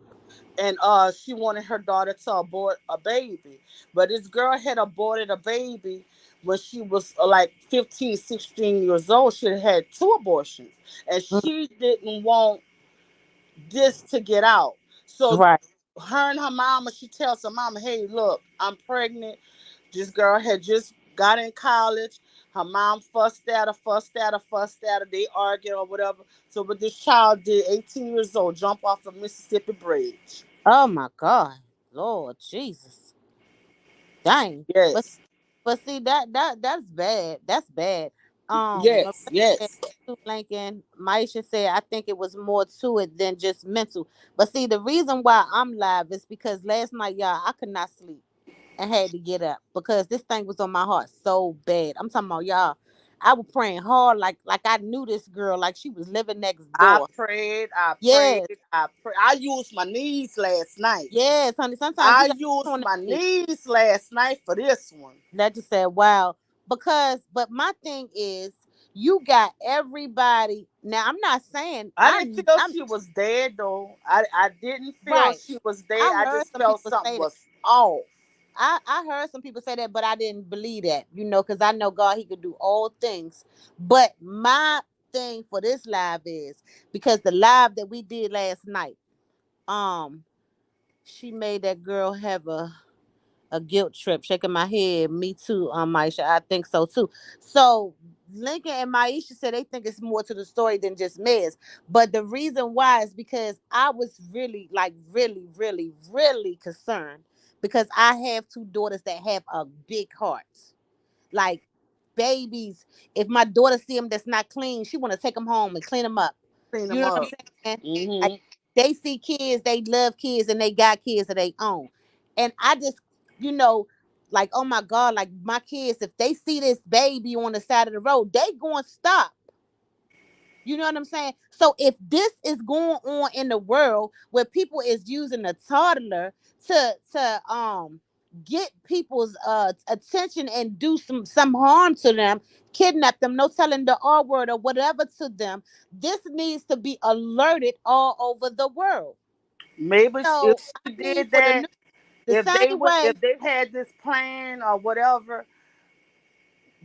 Speaker 4: and she wanted her daughter to abort a baby. But this girl had aborted a baby when she was like 15, 16 years old. She had two abortions, and she didn't want this to get out. So
Speaker 1: Right.
Speaker 4: her and her mama, she tells her mama, "Hey, look, I'm pregnant." This girl had just got in college. Her mom fussed at her, fussed at her, fussed at her. They argued or whatever. So what this child did, 18 years old, jump off the Mississippi Bridge.
Speaker 1: Oh my God. Lord Jesus. Dang. But
Speaker 4: Yes.
Speaker 1: but see that's bad. That's bad. Miranda
Speaker 4: Yes.
Speaker 1: said
Speaker 4: Yes.
Speaker 1: to Lincoln, Maisha said, I think it was more to it than just mental. But see, the reason why I'm live is because last night, y'all, I could not sleep and had to get up because this thing was on my heart so bad. I'm talking about y'all. I was praying hard, like I knew this girl, like she was living next
Speaker 4: I
Speaker 1: door.
Speaker 4: prayed. I prayed.
Speaker 1: Yes,
Speaker 4: I prayed. I used my knees last night.
Speaker 1: yes, honey. Sometimes you
Speaker 4: I
Speaker 1: got to
Speaker 4: used
Speaker 1: on
Speaker 4: my
Speaker 1: that.
Speaker 4: knees last night for this one.
Speaker 1: That just said, wow. But my thing is, you got everybody. Now, I'm not saying
Speaker 4: I didn't feel
Speaker 1: I'm
Speaker 4: she was dead though. I didn't feel
Speaker 1: right.
Speaker 4: she was dead.
Speaker 1: I
Speaker 4: I
Speaker 1: heard
Speaker 4: just
Speaker 1: some
Speaker 4: felt
Speaker 1: people
Speaker 4: something
Speaker 1: say that.
Speaker 4: was off.
Speaker 1: I heard some people say that, but I didn't believe that, because I know God, He could do all things. But my thing for this live is because the live that we did last night, um, she made that girl have a guilt trip, shaking my head. Me too, Maisha. I think so too. So Lincoln and Maisha said they think it's more to the story than just Miz. But the reason why is because I was really, like, really, really, really concerned because I have two daughters that have a big heart. Like babies, if my daughter see them that's not clean, she want to take them home and clean them up.
Speaker 4: Clean
Speaker 1: You
Speaker 4: them
Speaker 1: know what
Speaker 4: up.
Speaker 1: I'm saying?
Speaker 4: Mm-hmm.
Speaker 1: Like, they see kids, they love kids, and they got kids of their own. And I just, you know, like, oh my God, like my kids, if they see this baby on the side of the road, they going to stop. You know what I'm saying? So if this is going on in the world where people is using a toddler to get people's attention and do some harm to them, kidnap them, no telling the R word or whatever to them, this needs to be alerted all over the world.
Speaker 4: Maybe if
Speaker 1: So I
Speaker 4: she
Speaker 1: mean,
Speaker 4: did
Speaker 1: for the
Speaker 4: that,
Speaker 1: news, the same
Speaker 4: if
Speaker 1: way,
Speaker 4: they had this plan or whatever,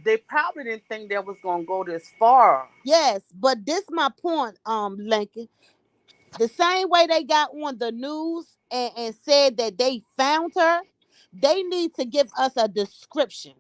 Speaker 4: they probably didn't think that was gonna go this far.
Speaker 1: yes. But this my point, Lincoln. The same way they got on the news and said that they found her, they need to give us a description.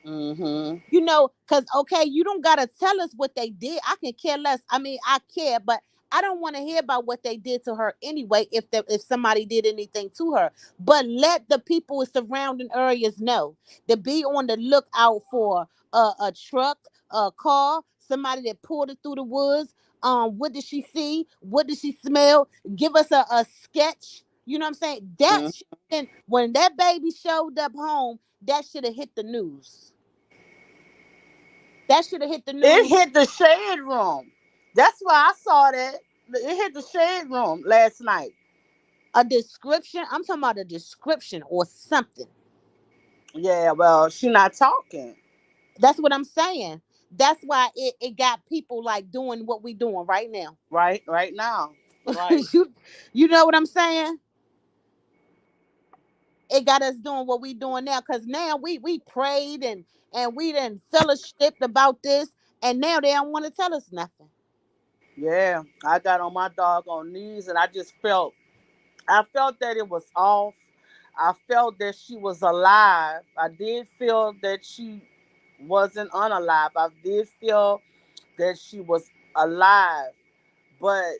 Speaker 4: Mm-hmm.
Speaker 1: You know, because okay, you don't gotta tell us what they did. I can care less. I mean, I care, but I don't want to hear about what they did to her anyway. If somebody did anything to her, but let the people in surrounding areas know to be on the lookout for a truck, a car, somebody that pulled it through the woods. What did she see? What did she smell? Give us a sketch. You know what I'm saying? That
Speaker 4: Mm-hmm.
Speaker 1: when that baby showed up home, that should have hit the news. That should have hit the
Speaker 4: It
Speaker 1: news.
Speaker 4: hit the shade room. That's why I saw that. It hit the shade room last night.
Speaker 1: A description. I'm talking about a description or something.
Speaker 4: Yeah, well, she not talking.
Speaker 1: That's what I'm saying. That's why it got people like doing what we doing right now.
Speaker 4: Right now. Right.
Speaker 1: you you know what I'm saying? It got us doing what we doing now because now we prayed and we done fellowshipped about this and now they don't want to tell us nothing.
Speaker 4: Yeah. I got on my doggone knees and I felt that it was off. I felt that she was alive. I did feel that she wasn't unalive. I did feel that she was alive, but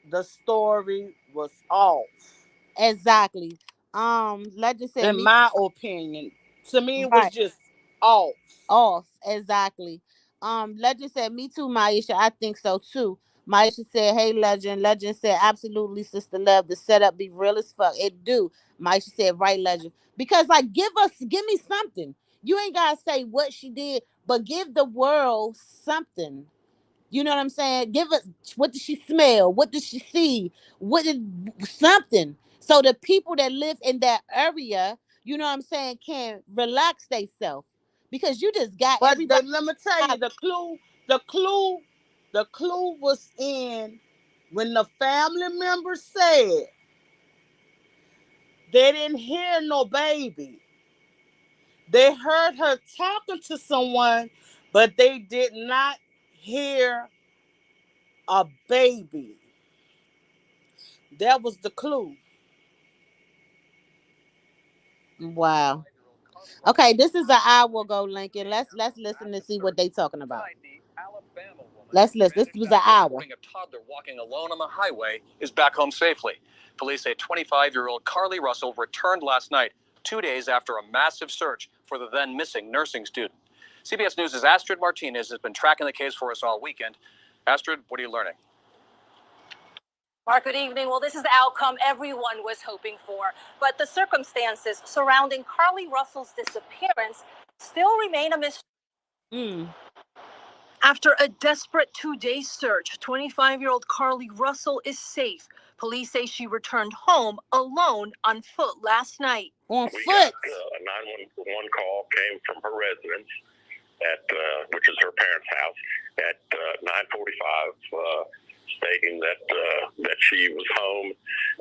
Speaker 4: the story was off.
Speaker 1: Exactly. Let's just say
Speaker 4: In
Speaker 1: me
Speaker 4: my opinion, to me, it was
Speaker 1: right.
Speaker 4: just off.
Speaker 1: Off exactly. Legend said me too, Maisha. I think so too. Maisha said, hey Legend. Legend said, absolutely, sister love. The setup be real as fuck. It do. Maisha said, right, Legend. Because like give me something. You ain't gotta say what she did, but give the world something. You know what I'm saying? Give us, what did she smell? What did she see? What did something? So the people that live in that area, you know what I'm saying, can relax themselves. Because you just got everybody.
Speaker 4: Let me tell you, the clue, the clue was in when the family members said they didn't hear no baby. They heard her talking to someone, but they did not hear a baby. That was the clue.
Speaker 1: Wow. Okay, this is an hour ago, Lincoln. Let's listen to see what they talking about. Let's listen. This was an hour.
Speaker 5: A toddler walking alone on the highway is back home safely. Police say 25-year-old Carly Russell returned last night, 2 days after a massive search for the then missing nursing student. CBS News' Astrid Martinez has been tracking the case for us all weekend. Astrid, what are you learning?
Speaker 6: Mark, good evening. Well, this is the outcome everyone was hoping for, but the circumstances surrounding Carly Russell's disappearance still remain a mystery. After a desperate 2-day search, 25-year-old Carly Russell is safe. Police say she returned home alone on foot last night.
Speaker 1: On foot.
Speaker 7: A 911 call came from her residence which is her parents' house, at 9:45, stating that she was home,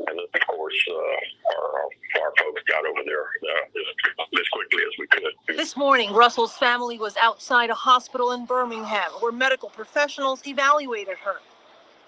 Speaker 7: and that, of course, our folks got over there as quickly as we could.
Speaker 6: This morning, Russell's family was outside a hospital in Birmingham, where medical professionals evaluated her.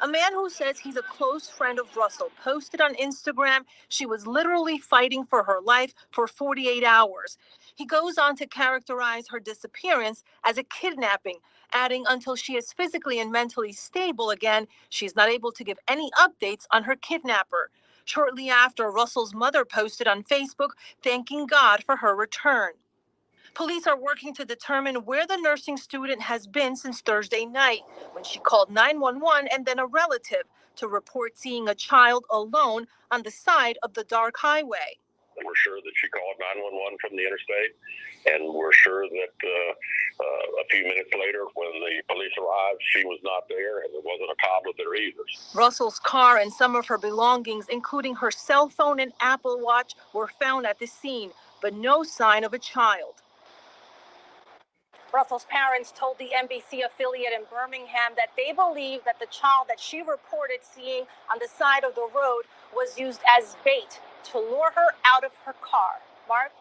Speaker 6: A man who says he's a close friend of Russell posted on Instagram she was literally fighting for her life for 48 hours. He goes on to characterize her disappearance as a kidnapping, adding until she is physically and mentally stable again, she's not able to give any updates on her kidnapper. Shortly after, Russell's mother posted on Facebook thanking God for her return. Police are working to determine where the nursing student has been since Thursday night, when she called 911 and then a relative to report seeing a child alone on the side of the dark highway.
Speaker 7: We're sure that she called 911 from the interstate, and we're sure that a few minutes later, when the police arrived, she was not there, and there wasn't a toddler there either.
Speaker 6: Russell's car and some of her belongings, including her cell phone and Apple Watch, were found at the scene, but no sign of a child. Russell's parents told the NBC affiliate in Birmingham that they believe that the child that she reported seeing on the side of the road was used as bait to lure her out of her car. Mark?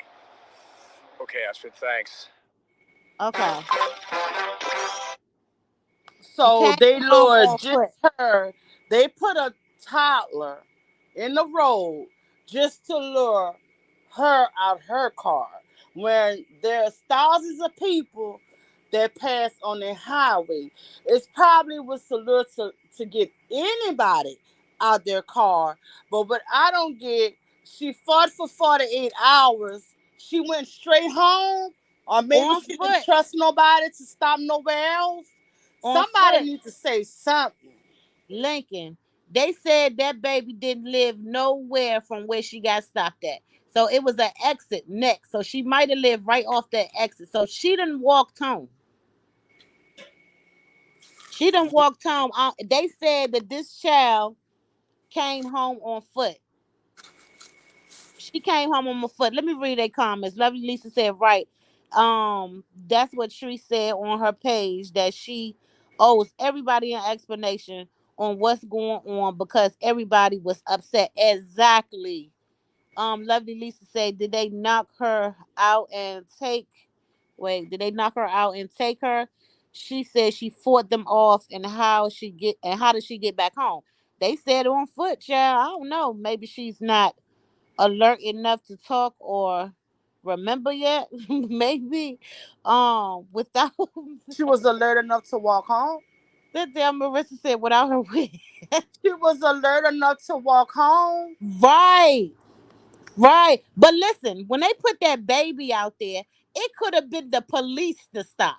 Speaker 5: Okay, Astrid, thanks.
Speaker 1: Okay.
Speaker 4: So
Speaker 1: Came
Speaker 4: they
Speaker 1: home
Speaker 4: lured
Speaker 1: on
Speaker 4: just
Speaker 1: foot.
Speaker 4: her. They put a toddler in the road just to lure her out her car. When there's thousands of people that pass on the highway, it's probably was to lure to get anybody out their car. But what I don't get, she fought for 48 hours. She went straight home, or maybe
Speaker 1: On
Speaker 4: she didn't
Speaker 1: foot.
Speaker 4: trust nobody to stop nowhere else.
Speaker 1: On
Speaker 4: Somebody
Speaker 1: foot.
Speaker 4: needs to say something.
Speaker 1: Lincoln. They said that baby didn't live nowhere from where she got stopped at. So it was an exit next. So she might have lived right off that exit. So she done walked home. She done walked home. They said that this child came home on foot. She came home on foot. Let me read their comments. Lovely Lisa said, right. That's what Tree said on her page, that she owes everybody an explanation on what's going on because everybody was upset. Exactly. Lovely Lisa said, did they knock her out and take did they knock her out and take her? She said she fought them off, and how did she get back home? They said on foot, child. I don't know. Maybe she's not alert enough to talk or remember yet. Maybe without
Speaker 4: She was alert enough to walk home.
Speaker 1: that damn Marissa said without her wig.
Speaker 4: She was alert enough to walk home.
Speaker 1: Right. Right. But listen, when they put that baby out there, it could have been the police to stop.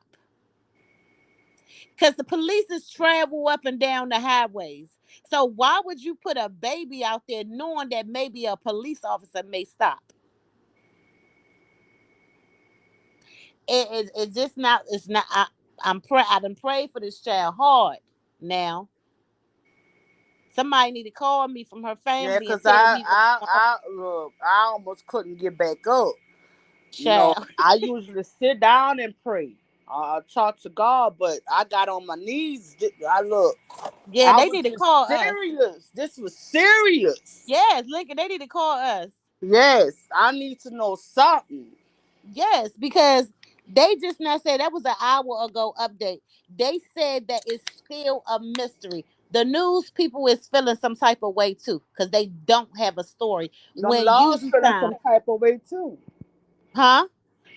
Speaker 1: Because the police is travel up and down the highways. So why would you put a baby out there knowing that maybe a police officer may stop? It's just not. It's not. I done prayed for this child hard. Now somebody need to call me from her
Speaker 4: Yeah,
Speaker 1: family and
Speaker 4: cause
Speaker 1: tell me what's going on,
Speaker 4: I look, I almost couldn't get back up.
Speaker 1: child.
Speaker 4: I usually sit down and pray. I talk to God, but I got on my knees.
Speaker 1: Yeah,
Speaker 4: I
Speaker 1: they
Speaker 4: was
Speaker 1: need to
Speaker 4: just
Speaker 1: call us.
Speaker 4: serious. This was serious.
Speaker 1: Yes, Lincoln, they need to call us.
Speaker 4: Yes, I need to know something.
Speaker 1: Yes, because they just now said that was an hour ago update. They said that it's still a mystery. The news people is feeling some type of way too, because they don't have a story.
Speaker 4: Them
Speaker 1: When
Speaker 4: laws
Speaker 1: usually
Speaker 4: feeling
Speaker 1: time,
Speaker 4: some type of way too.
Speaker 1: huh?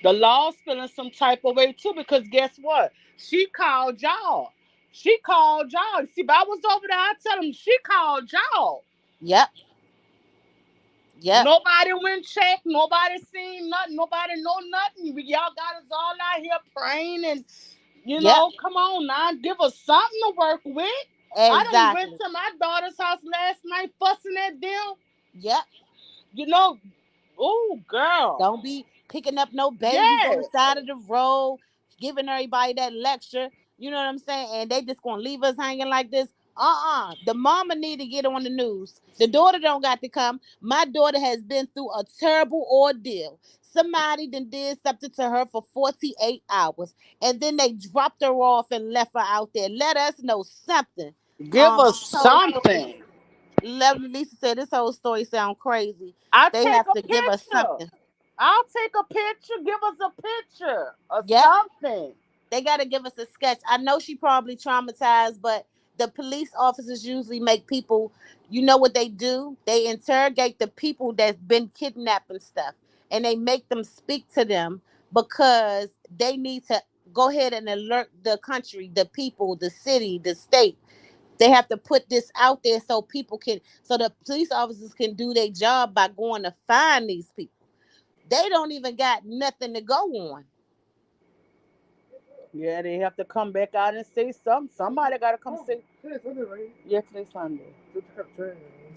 Speaker 4: The law's feeling some type of way too, because guess what? She called y'all. She called y'all. See, if I was over there, I'd tell them she called y'all.
Speaker 1: Yep, yep,
Speaker 4: Nobody went check. Nobody seen nothing. Nobody know nothing. Y'all got us all out here praying and,
Speaker 1: yep,
Speaker 4: come on now. Give us something to work with. I done went
Speaker 1: exactly.
Speaker 4: to my daughter's house last night fussing at them.
Speaker 1: Yep.
Speaker 4: You know, oh, girl.
Speaker 1: Don't be picking up no babies on the
Speaker 4: Yes.
Speaker 1: side of the road, giving everybody that lecture. You know what I'm saying? And they just gonna leave us hanging like this. The mama need to get on the news. The daughter don't got to come. My daughter has been through a terrible ordeal. Somebody then did something to her for 48 hours. And then they dropped her off and left her out there. Let us know something.
Speaker 4: Give us
Speaker 1: This whole story,
Speaker 4: something.
Speaker 1: Lovely Lisa said this whole story sound crazy.
Speaker 4: I'll
Speaker 1: They
Speaker 4: take
Speaker 1: have
Speaker 4: a
Speaker 1: to give us
Speaker 4: picture.
Speaker 1: something.
Speaker 4: I'll take a picture. Give us a picture or
Speaker 1: Yep.
Speaker 4: something.
Speaker 1: They got to give us a sketch. I know she probably traumatized, but the police officers usually make people, you know what they do? They interrogate the people that's been kidnapped and stuff, and they make them speak to them because they need to go ahead and alert the country, the people, the city, the state. They have to put this out there so so the police officers can do their job by going to find these people. They don't even got nothing to go on.
Speaker 4: Yeah, they have to come back out and say something. Somebody got to come say.
Speaker 5: Today's Sunday, right?
Speaker 4: Yeah, today's Sunday.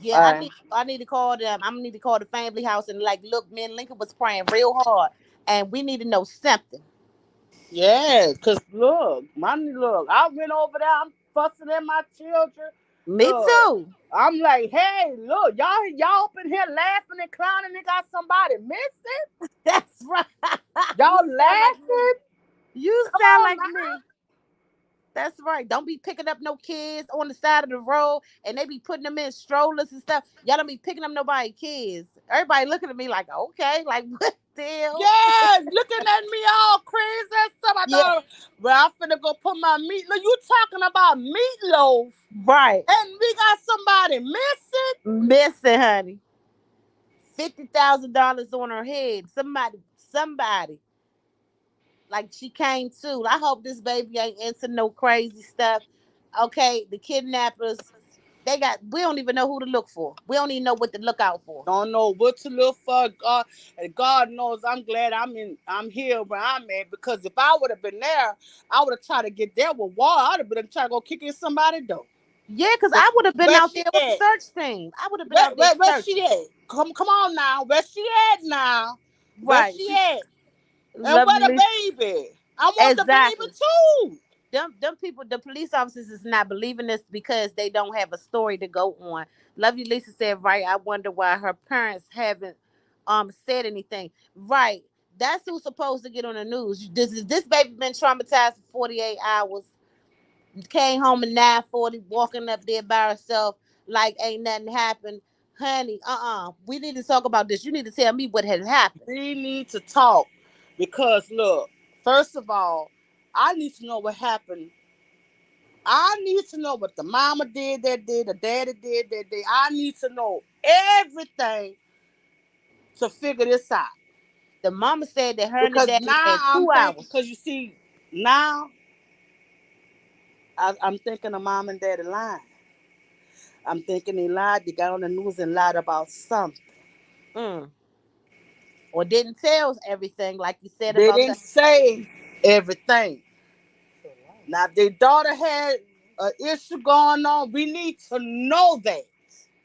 Speaker 1: Yeah,
Speaker 4: All
Speaker 1: I
Speaker 4: right.
Speaker 1: need I need to call them. I'm gonna need to call the family house and like, look, me and Lincoln was praying real hard, and we need to know something.
Speaker 4: Yeah, cause look, I went over there. I'm fussing at my children.
Speaker 1: Me
Speaker 4: Look,
Speaker 1: too.
Speaker 4: I'm like, hey, look, y'all up in here laughing and clowning. They got somebody missing.
Speaker 1: That's right. You
Speaker 4: Y'all
Speaker 1: sound like me.
Speaker 4: laughing?
Speaker 1: You
Speaker 4: Come
Speaker 1: sound
Speaker 4: on
Speaker 1: like
Speaker 4: now.
Speaker 1: me. That's right. Don't be picking up no kids on the side of the road and they be putting them in strollers and stuff. Y'all don't be picking up nobody kids. Everybody looking at me like, okay, like what the hell?
Speaker 4: Yeah, looking at me all crazy and stuff. I
Speaker 1: Yeah,
Speaker 4: thought, well, I'm finna go put my meat. Look, you talking about meatloaf,
Speaker 1: right.
Speaker 4: and we got somebody missing.
Speaker 1: Missing, honey. $50,000 on her head. Somebody. Like she came too. I hope this baby ain't into no crazy stuff. Okay, the kidnappers, we don't even know who to look for. We don't even know what to look out for.
Speaker 4: Don't know what to look for. God, and God knows I'm glad I'm here where I'm at, because if I would have been there, I would have tried to get there with wall. I'd have been trying to go kick in somebody's door.
Speaker 1: Yeah, because I would have been
Speaker 4: Where
Speaker 1: out
Speaker 4: she
Speaker 1: there with the
Speaker 4: at?
Speaker 1: search team. I would have been out there
Speaker 4: Where she
Speaker 1: searching.
Speaker 4: at? Come on now. Where she at now? Where
Speaker 1: Right.
Speaker 4: she
Speaker 1: She
Speaker 4: at? And where the
Speaker 1: lovely.
Speaker 4: baby? I want the baby
Speaker 1: Exactly.
Speaker 4: too.
Speaker 1: Them people, the police officers is not believing this because they don't have a story to go on. Lovely Lisa said, right, I wonder why her parents haven't said anything. Right. That's who's supposed to get on the news. This baby been traumatized for 48 hours. Came home at 9:40, walking up there by herself like ain't nothing happened. Honey, we need to talk about this. You need to tell me what had happened.
Speaker 4: We need to talk, because look, first of all, I need to know what happened. I need to know what the mama did that day, the daddy did that day. I need to know everything to figure this out.
Speaker 1: The mama said that her and the
Speaker 4: Because
Speaker 1: daddy
Speaker 4: now
Speaker 1: had
Speaker 4: I'm
Speaker 1: two
Speaker 4: thinking,
Speaker 1: hours.
Speaker 4: because you see, now I'm thinking of mom and daddy lying. I'm thinking they lied. They got on the news and lied about something.
Speaker 1: Mm. Or didn't tell us everything like you said
Speaker 4: They
Speaker 1: about
Speaker 4: didn't
Speaker 1: the.
Speaker 4: say everything. Now, if their daughter had an issue going on, we need to know that.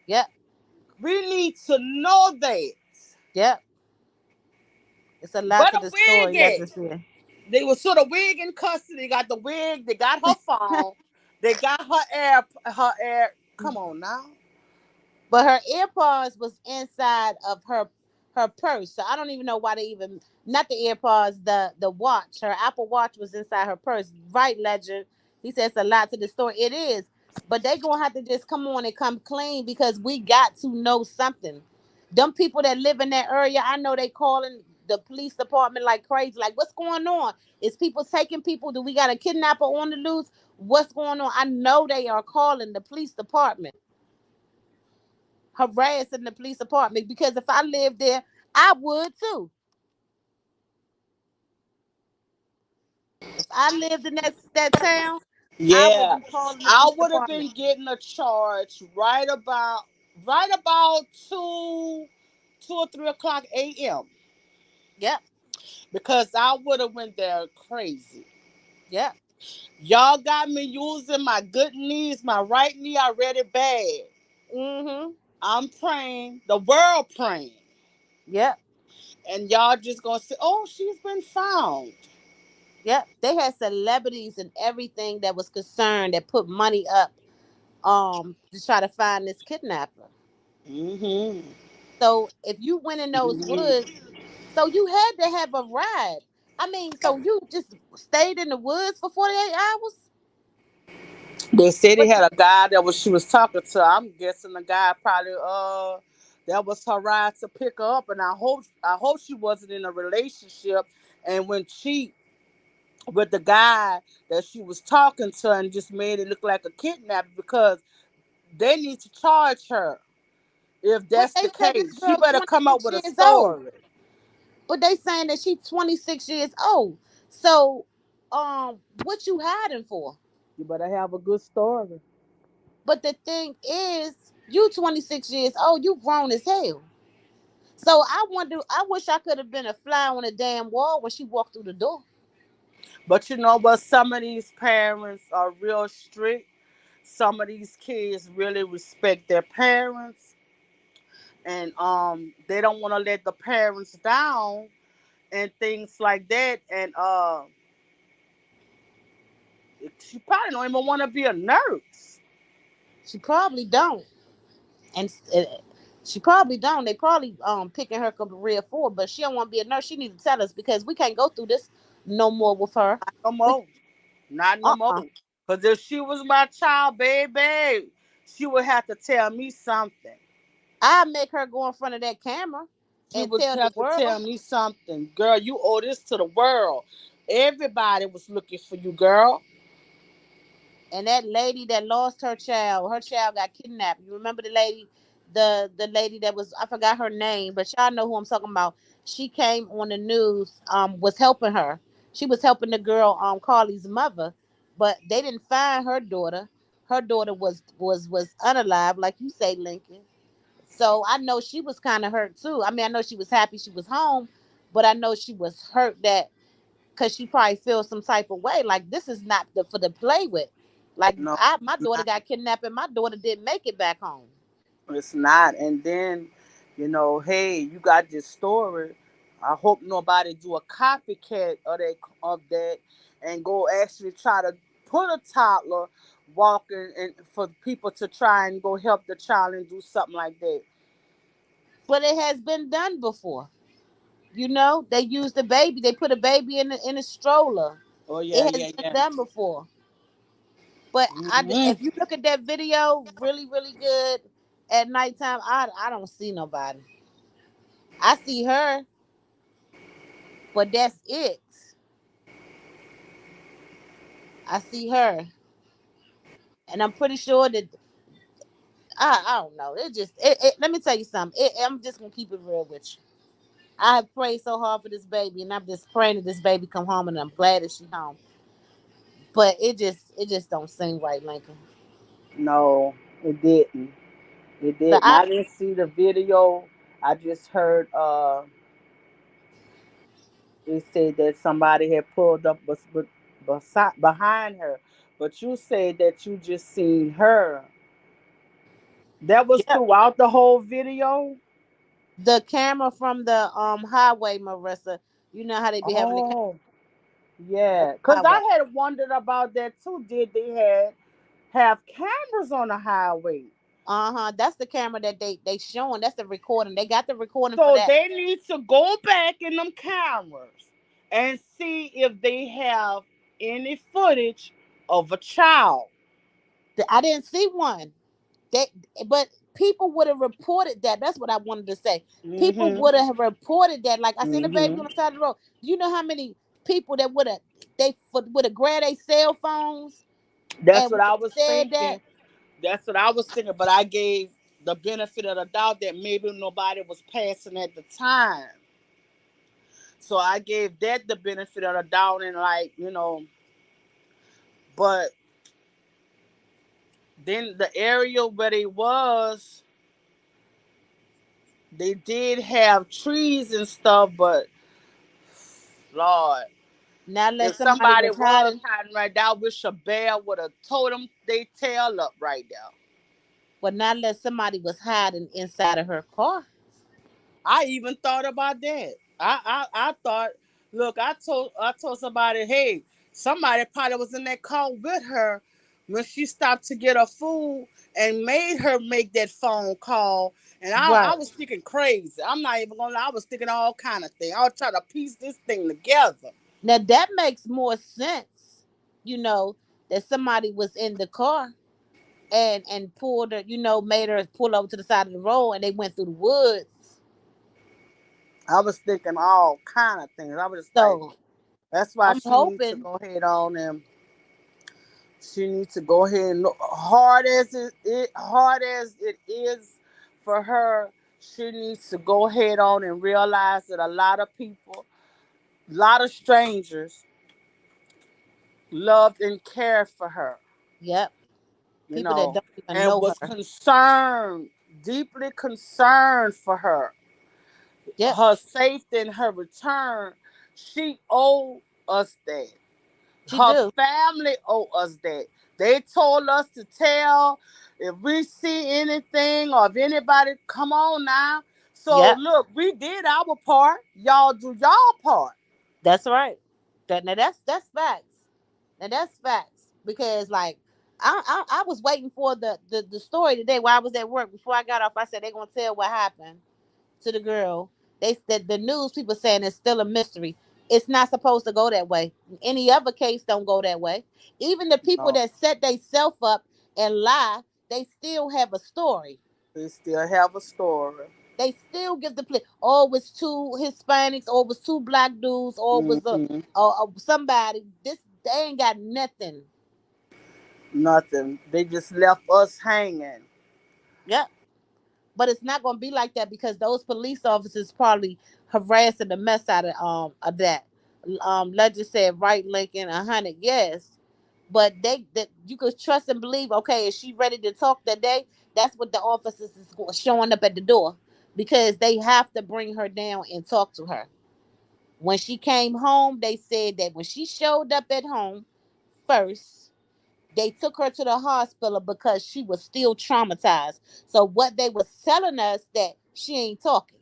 Speaker 1: Yep,
Speaker 4: We need to know that.
Speaker 1: yep. It's a lot
Speaker 4: Where
Speaker 1: to
Speaker 4: the
Speaker 1: the
Speaker 4: wig
Speaker 1: story, as
Speaker 4: at?
Speaker 1: I said.
Speaker 4: They were sort of wig in custody. They got the wig. They got her phone. They got her air. Come on now.
Speaker 1: But her AirPods was inside of her purse. So I don't even know why they even not the AirPods, the watch. Her Apple Watch was inside her purse. Right, Legend. He says a lot to the story. It is. But they gonna have to just come on and come clean because we got to know something. Them people that live in that area, I know they calling the police department like crazy. Like, what's going on? Is people taking people? Do we got a kidnapper on the loose? What's going on? I know they are calling the police department, harassing the police department, because if I lived there, I would too. If I lived in that town, I would
Speaker 4: Yeah,
Speaker 1: be calling the
Speaker 4: I
Speaker 1: police
Speaker 4: would have
Speaker 1: department.
Speaker 4: been getting a charge right about 2 or 3 o'clock a.m.
Speaker 1: Yep,
Speaker 4: because I would have went there crazy.
Speaker 1: yep,
Speaker 4: Y'all got me using my good knees, my right knee. I read it bad.
Speaker 1: mhm,
Speaker 4: I'm praying, the world praying,
Speaker 1: yep,
Speaker 4: and y'all just gonna say, "Oh, she's been found."
Speaker 1: yep. They had celebrities and everything that was concerned that put money up to try to find this kidnapper.
Speaker 4: Mm-hmm.
Speaker 1: So if you went in those
Speaker 4: Mm-hmm.
Speaker 1: woods, so you had to have a ride. I mean, so you just stayed in the woods for 48 hours?
Speaker 4: They said they
Speaker 1: What
Speaker 4: had a guy she was talking to. I'm guessing the guy probably that was her ride to pick her up, and I hope she wasn't in a relationship and went cheat with the guy that she was talking to and just made it look like a kidnapping, because they need to charge her if
Speaker 1: but
Speaker 4: that's
Speaker 1: they
Speaker 4: the
Speaker 1: said this
Speaker 4: case. She
Speaker 1: girl
Speaker 4: better come up
Speaker 1: 26
Speaker 4: with a
Speaker 1: years old.
Speaker 4: story.
Speaker 1: But they saying that she's 26 years old. So, what you hiding for?
Speaker 4: You better have a good story.
Speaker 1: But the thing is, you 26 years old, you grown as hell. So I wish I could have been a fly on a damn wall when she walked through the door.
Speaker 4: But you know what? Some of these parents are real strict. Some of these kids really respect their parents, and they don't want to let the parents down and things like that. And she probably don't even want to be a nurse.
Speaker 1: She probably don't, and she probably don't. They probably picking her career forward, but she don't want to be a nurse. She need to tell us because we can't go through this no more with her.
Speaker 4: No
Speaker 1: We
Speaker 4: more. Not no more. Because if she was my child, baby, she would have to tell me something.
Speaker 1: I make her go in front of that camera
Speaker 4: She
Speaker 1: and
Speaker 4: would
Speaker 1: tell the
Speaker 4: have to tell
Speaker 1: world.
Speaker 4: me something. Girl, you owe this to the world. Everybody was looking for you, girl.
Speaker 1: And that lady that lost her child got kidnapped. You remember the lady, the lady that was, I forgot her name, but y'all know who I'm talking about. She came on the news, was helping her. She was helping the girl, Carly's mother, but they didn't find her daughter. Her daughter was unalive, like you say, Lincoln. So I know she was kind of hurt too. I mean, I know she was happy she was home, but I know she was hurt that because she probably feels some type of way. Like this is not for the play with. Like
Speaker 4: No,
Speaker 1: my
Speaker 4: it's
Speaker 1: daughter
Speaker 4: not.
Speaker 1: got kidnapped and my daughter didn't make it back home.
Speaker 4: It's not. And then, hey, you got this story. I hope nobody do a copycat of that and go actually try to put a toddler walking and for people to try and go help the child and do something like that.
Speaker 1: But it has been done before. They used the baby. They put a baby in a stroller.
Speaker 4: Oh yeah,
Speaker 1: It has
Speaker 4: yeah,
Speaker 1: been
Speaker 4: yeah.
Speaker 1: done before. But
Speaker 4: Hmm.
Speaker 1: if you look at that video, really, really good at nighttime, I don't see nobody. I see her, but that's it. I see her, and I'm pretty sure that I don't know. Let me tell you something. I'm just gonna keep it real with you. I have prayed so hard for this baby, and I'm just praying that this baby come home, and I'm glad that she home. But it just don't seem right, Lincoln.
Speaker 4: No, it didn't. It
Speaker 1: So
Speaker 4: didn't. I didn't see the video. I just heard it said that somebody had pulled up behind her. But you said that you just seen her. That was
Speaker 1: yeah,
Speaker 4: throughout the whole video.
Speaker 1: the camera from the highway, Marissa. You know how they be having the camera
Speaker 4: Oh,
Speaker 1: on
Speaker 4: yeah.
Speaker 1: the
Speaker 4: Cause
Speaker 1: highway.
Speaker 4: I had wondered about that too. Did they have cameras on the highway?
Speaker 1: That's the camera that they showing. That's the recording. They got the recording for
Speaker 4: So
Speaker 1: that.
Speaker 4: they need to go back in them cameras and see if they have any footage of a child.
Speaker 1: I didn't see one. They, but people would have reported that. That's what I wanted to say. People
Speaker 4: Hmm.
Speaker 1: would have reported that. Like I seen the baby
Speaker 4: Hmm.
Speaker 1: on the side of the road. You know how many people that would have grabbed their cell phones
Speaker 4: That's
Speaker 1: and
Speaker 4: what
Speaker 1: would
Speaker 4: I
Speaker 1: have
Speaker 4: was
Speaker 1: said that.
Speaker 4: thinking. That's what I was thinking. But I gave the benefit of the doubt that maybe nobody was passing at the time. So I gave that the benefit of the doubt and but then the area where they did have trees and stuff, but Lord,
Speaker 1: Now, unless
Speaker 4: if
Speaker 1: somebody
Speaker 4: somebody
Speaker 1: was
Speaker 4: was
Speaker 1: hiding,
Speaker 4: hiding right there, I wish a bear would have told them they tail up right there.
Speaker 1: but not unless somebody was hiding inside of her car.
Speaker 4: I even thought about that. I thought, look, I told somebody, hey, somebody probably was in that car with her when she stopped to get her food and made her make that phone call. And I
Speaker 1: Right.
Speaker 4: was thinking crazy. I'm not even gonna lie, I was thinking all kind of things. I was trying to piece this thing together.
Speaker 1: Now that makes more sense, you know, that somebody was in the car and pulled her, made her pull over to the side of the road and they went through the woods.
Speaker 4: I was thinking all kind of things. I was just like,
Speaker 1: So
Speaker 4: that's why
Speaker 1: I'm
Speaker 4: she needs to
Speaker 1: hoping,
Speaker 4: go ahead on and she needs to go ahead and look hard as it is for her. She needs to go ahead on and realize that a lot of people, a lot of strangers, loved and cared for her.
Speaker 1: yep,
Speaker 4: You
Speaker 1: people that
Speaker 4: know,
Speaker 1: don't even
Speaker 4: and
Speaker 1: know
Speaker 4: was
Speaker 1: her.
Speaker 4: concerned, deeply concerned for her,
Speaker 1: Yep.
Speaker 4: her safety and her return. She owed us that.
Speaker 1: She
Speaker 4: Her
Speaker 1: do.
Speaker 4: family owe us that. They told us to tell if we see anything or if anybody, come on now. So
Speaker 1: Yep,
Speaker 4: look, we did our part. Y'all do y'all part.
Speaker 1: that's right. That's facts. And that's facts because like I was waiting for the story today while I was at work before I got off. I said they're gonna tell what happened to the girl. They said the news people saying it's still a mystery. It's not supposed to go that way. Any other case don't go that way. Even the people
Speaker 4: No,
Speaker 1: that set themselves up and lie, they still have a story.
Speaker 4: we still have a story.
Speaker 1: They still give the play. Oh, it was two Hispanics, or it was two black dudes, or it was
Speaker 4: Hmm.
Speaker 1: somebody. This they ain't got nothing.
Speaker 4: Nothing. They just left us hanging.
Speaker 1: Yep. But it's not going to be like that because those police officers probably harassing the mess out of that. Let's just say right, Lincoln, 100, yes. But they that you could trust and believe. Okay, is she ready to talk that day? That's what the officers is showing up at the door because they have to bring her down and talk to her. When she came home, they said that when she showed up at home first, they took her to the hospital because she was still traumatized. So what they was telling us that she ain't talking.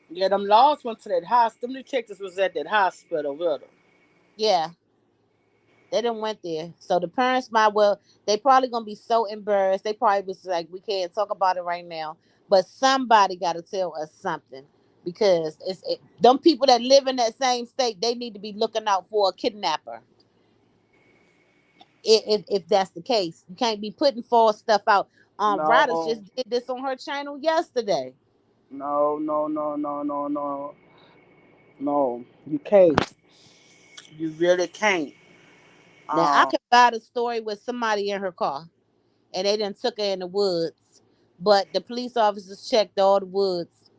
Speaker 4: Yeah, them laws went to that hospital. Them detectives was at that hospital with her.
Speaker 1: Yeah, they didn't went there. So the parents might well they probably gonna be so embarrassed. They probably was like, we can't talk about it right now. But somebody got to tell us something because them people that live in that same state. They need to be looking out for a kidnapper. If that's the case, you can't be putting false stuff out. Riders
Speaker 4: No,
Speaker 1: just did this on her channel yesterday.
Speaker 4: no, no, no, no, no, no, no. You can't. You really can't.
Speaker 1: Now I
Speaker 4: Um,
Speaker 1: could buy the story with somebody in her car and they done took her in the woods. But the police officers checked all the woods.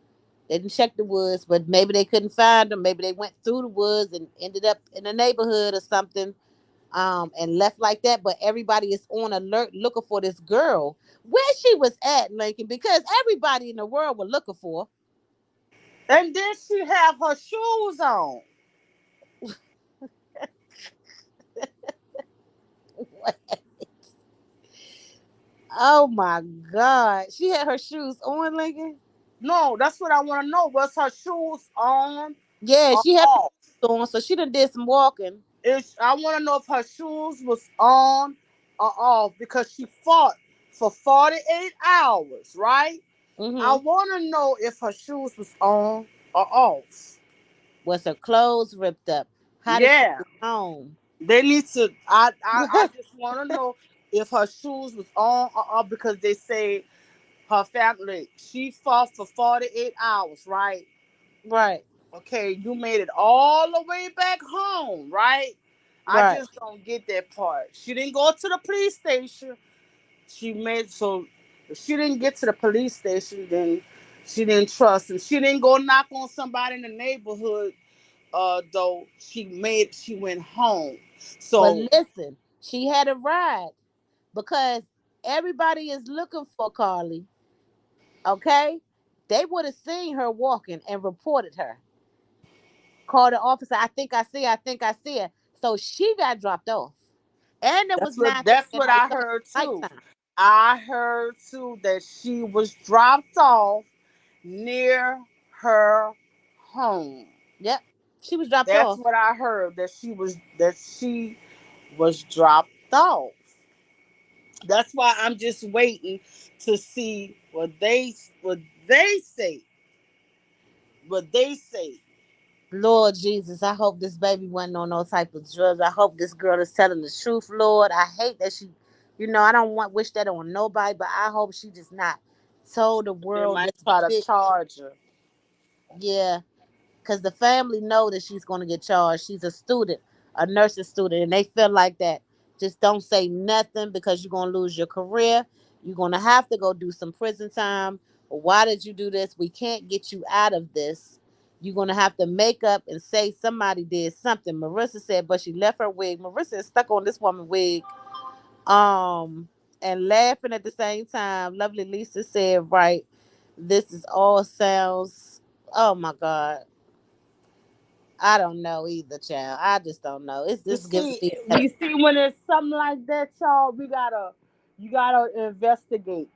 Speaker 1: They didn't check the woods, but maybe they couldn't find them. Maybe they went through the woods and ended up in a neighborhood or something, and left like that. But everybody is on alert looking for this girl. Where she was at, Lincoln, because everybody in the world was looking for
Speaker 4: and then she have her shoes on.
Speaker 1: her. Oh my God. She had her shoes on, Lincoln?
Speaker 4: No, that's what I want to know. Was her shoes on
Speaker 1: Yeah,
Speaker 4: or
Speaker 1: she had
Speaker 4: off?
Speaker 1: her shoes on, so she done did some walking.
Speaker 4: I want to know if her shoes was on or off because she fought for 48 hours, right? I
Speaker 1: Mm-hmm.
Speaker 4: want to know if her shoes was on or off.
Speaker 1: Was her clothes ripped up? How did she
Speaker 4: Yeah,
Speaker 1: get home?
Speaker 4: they need to. I just want to know if her shoes was on or off because they say her family. She fought for 48 hours, right?
Speaker 1: Right,
Speaker 4: Okay, you made it all the way back home, right? I
Speaker 1: right.
Speaker 4: just don't get that part. She didn't go to the police station. She made so if she didn't get to the police station, then she didn't trust him. She didn't go knock on somebody in the neighborhood. Though she went home.
Speaker 1: But
Speaker 4: So
Speaker 1: listen, she had a ride because everybody is looking for Carly. Okay, they would have seen her walking and reported her. Called the officer. I think I see. Her, I think I see her. So she got dropped off, and it was
Speaker 4: that's
Speaker 1: 9:30 at
Speaker 4: what
Speaker 1: night,
Speaker 4: I
Speaker 1: so it
Speaker 4: heard
Speaker 1: was
Speaker 4: too.
Speaker 1: nighttime.
Speaker 4: I heard too that she was dropped off near her home.
Speaker 1: Yep, she was dropped
Speaker 4: That's
Speaker 1: off.
Speaker 4: what I heard that she was dropped off. That's why I'm just waiting to see what they say. What they say.
Speaker 1: Lord Jesus, I hope this baby wasn't on no type of drugs. I hope this girl is telling the truth, Lord. I hate that she, I don't want wish that on nobody, but I hope she just not told the
Speaker 4: They
Speaker 1: world
Speaker 4: might
Speaker 1: this
Speaker 4: try to
Speaker 1: big.
Speaker 4: charge her.
Speaker 1: Yeah, because the family know that she's going to get charged. She's a student, a nursing student, and they feel like that. Just don't say nothing because you're going to lose your career. You're going to have to go do some prison time. Why did you do this? We can't get you out of this. You're going to have to make up and say somebody did something. Marissa said, but she left her wig. Marissa is stuck on this woman wig. And laughing at the same time. Lovely Lisa said, right, this is all sounds, oh my God. I don't know either, child. I just don't know. It's
Speaker 4: You
Speaker 1: just giving
Speaker 4: see,
Speaker 1: me.
Speaker 4: you see, when it's something like that, y'all, you gotta investigate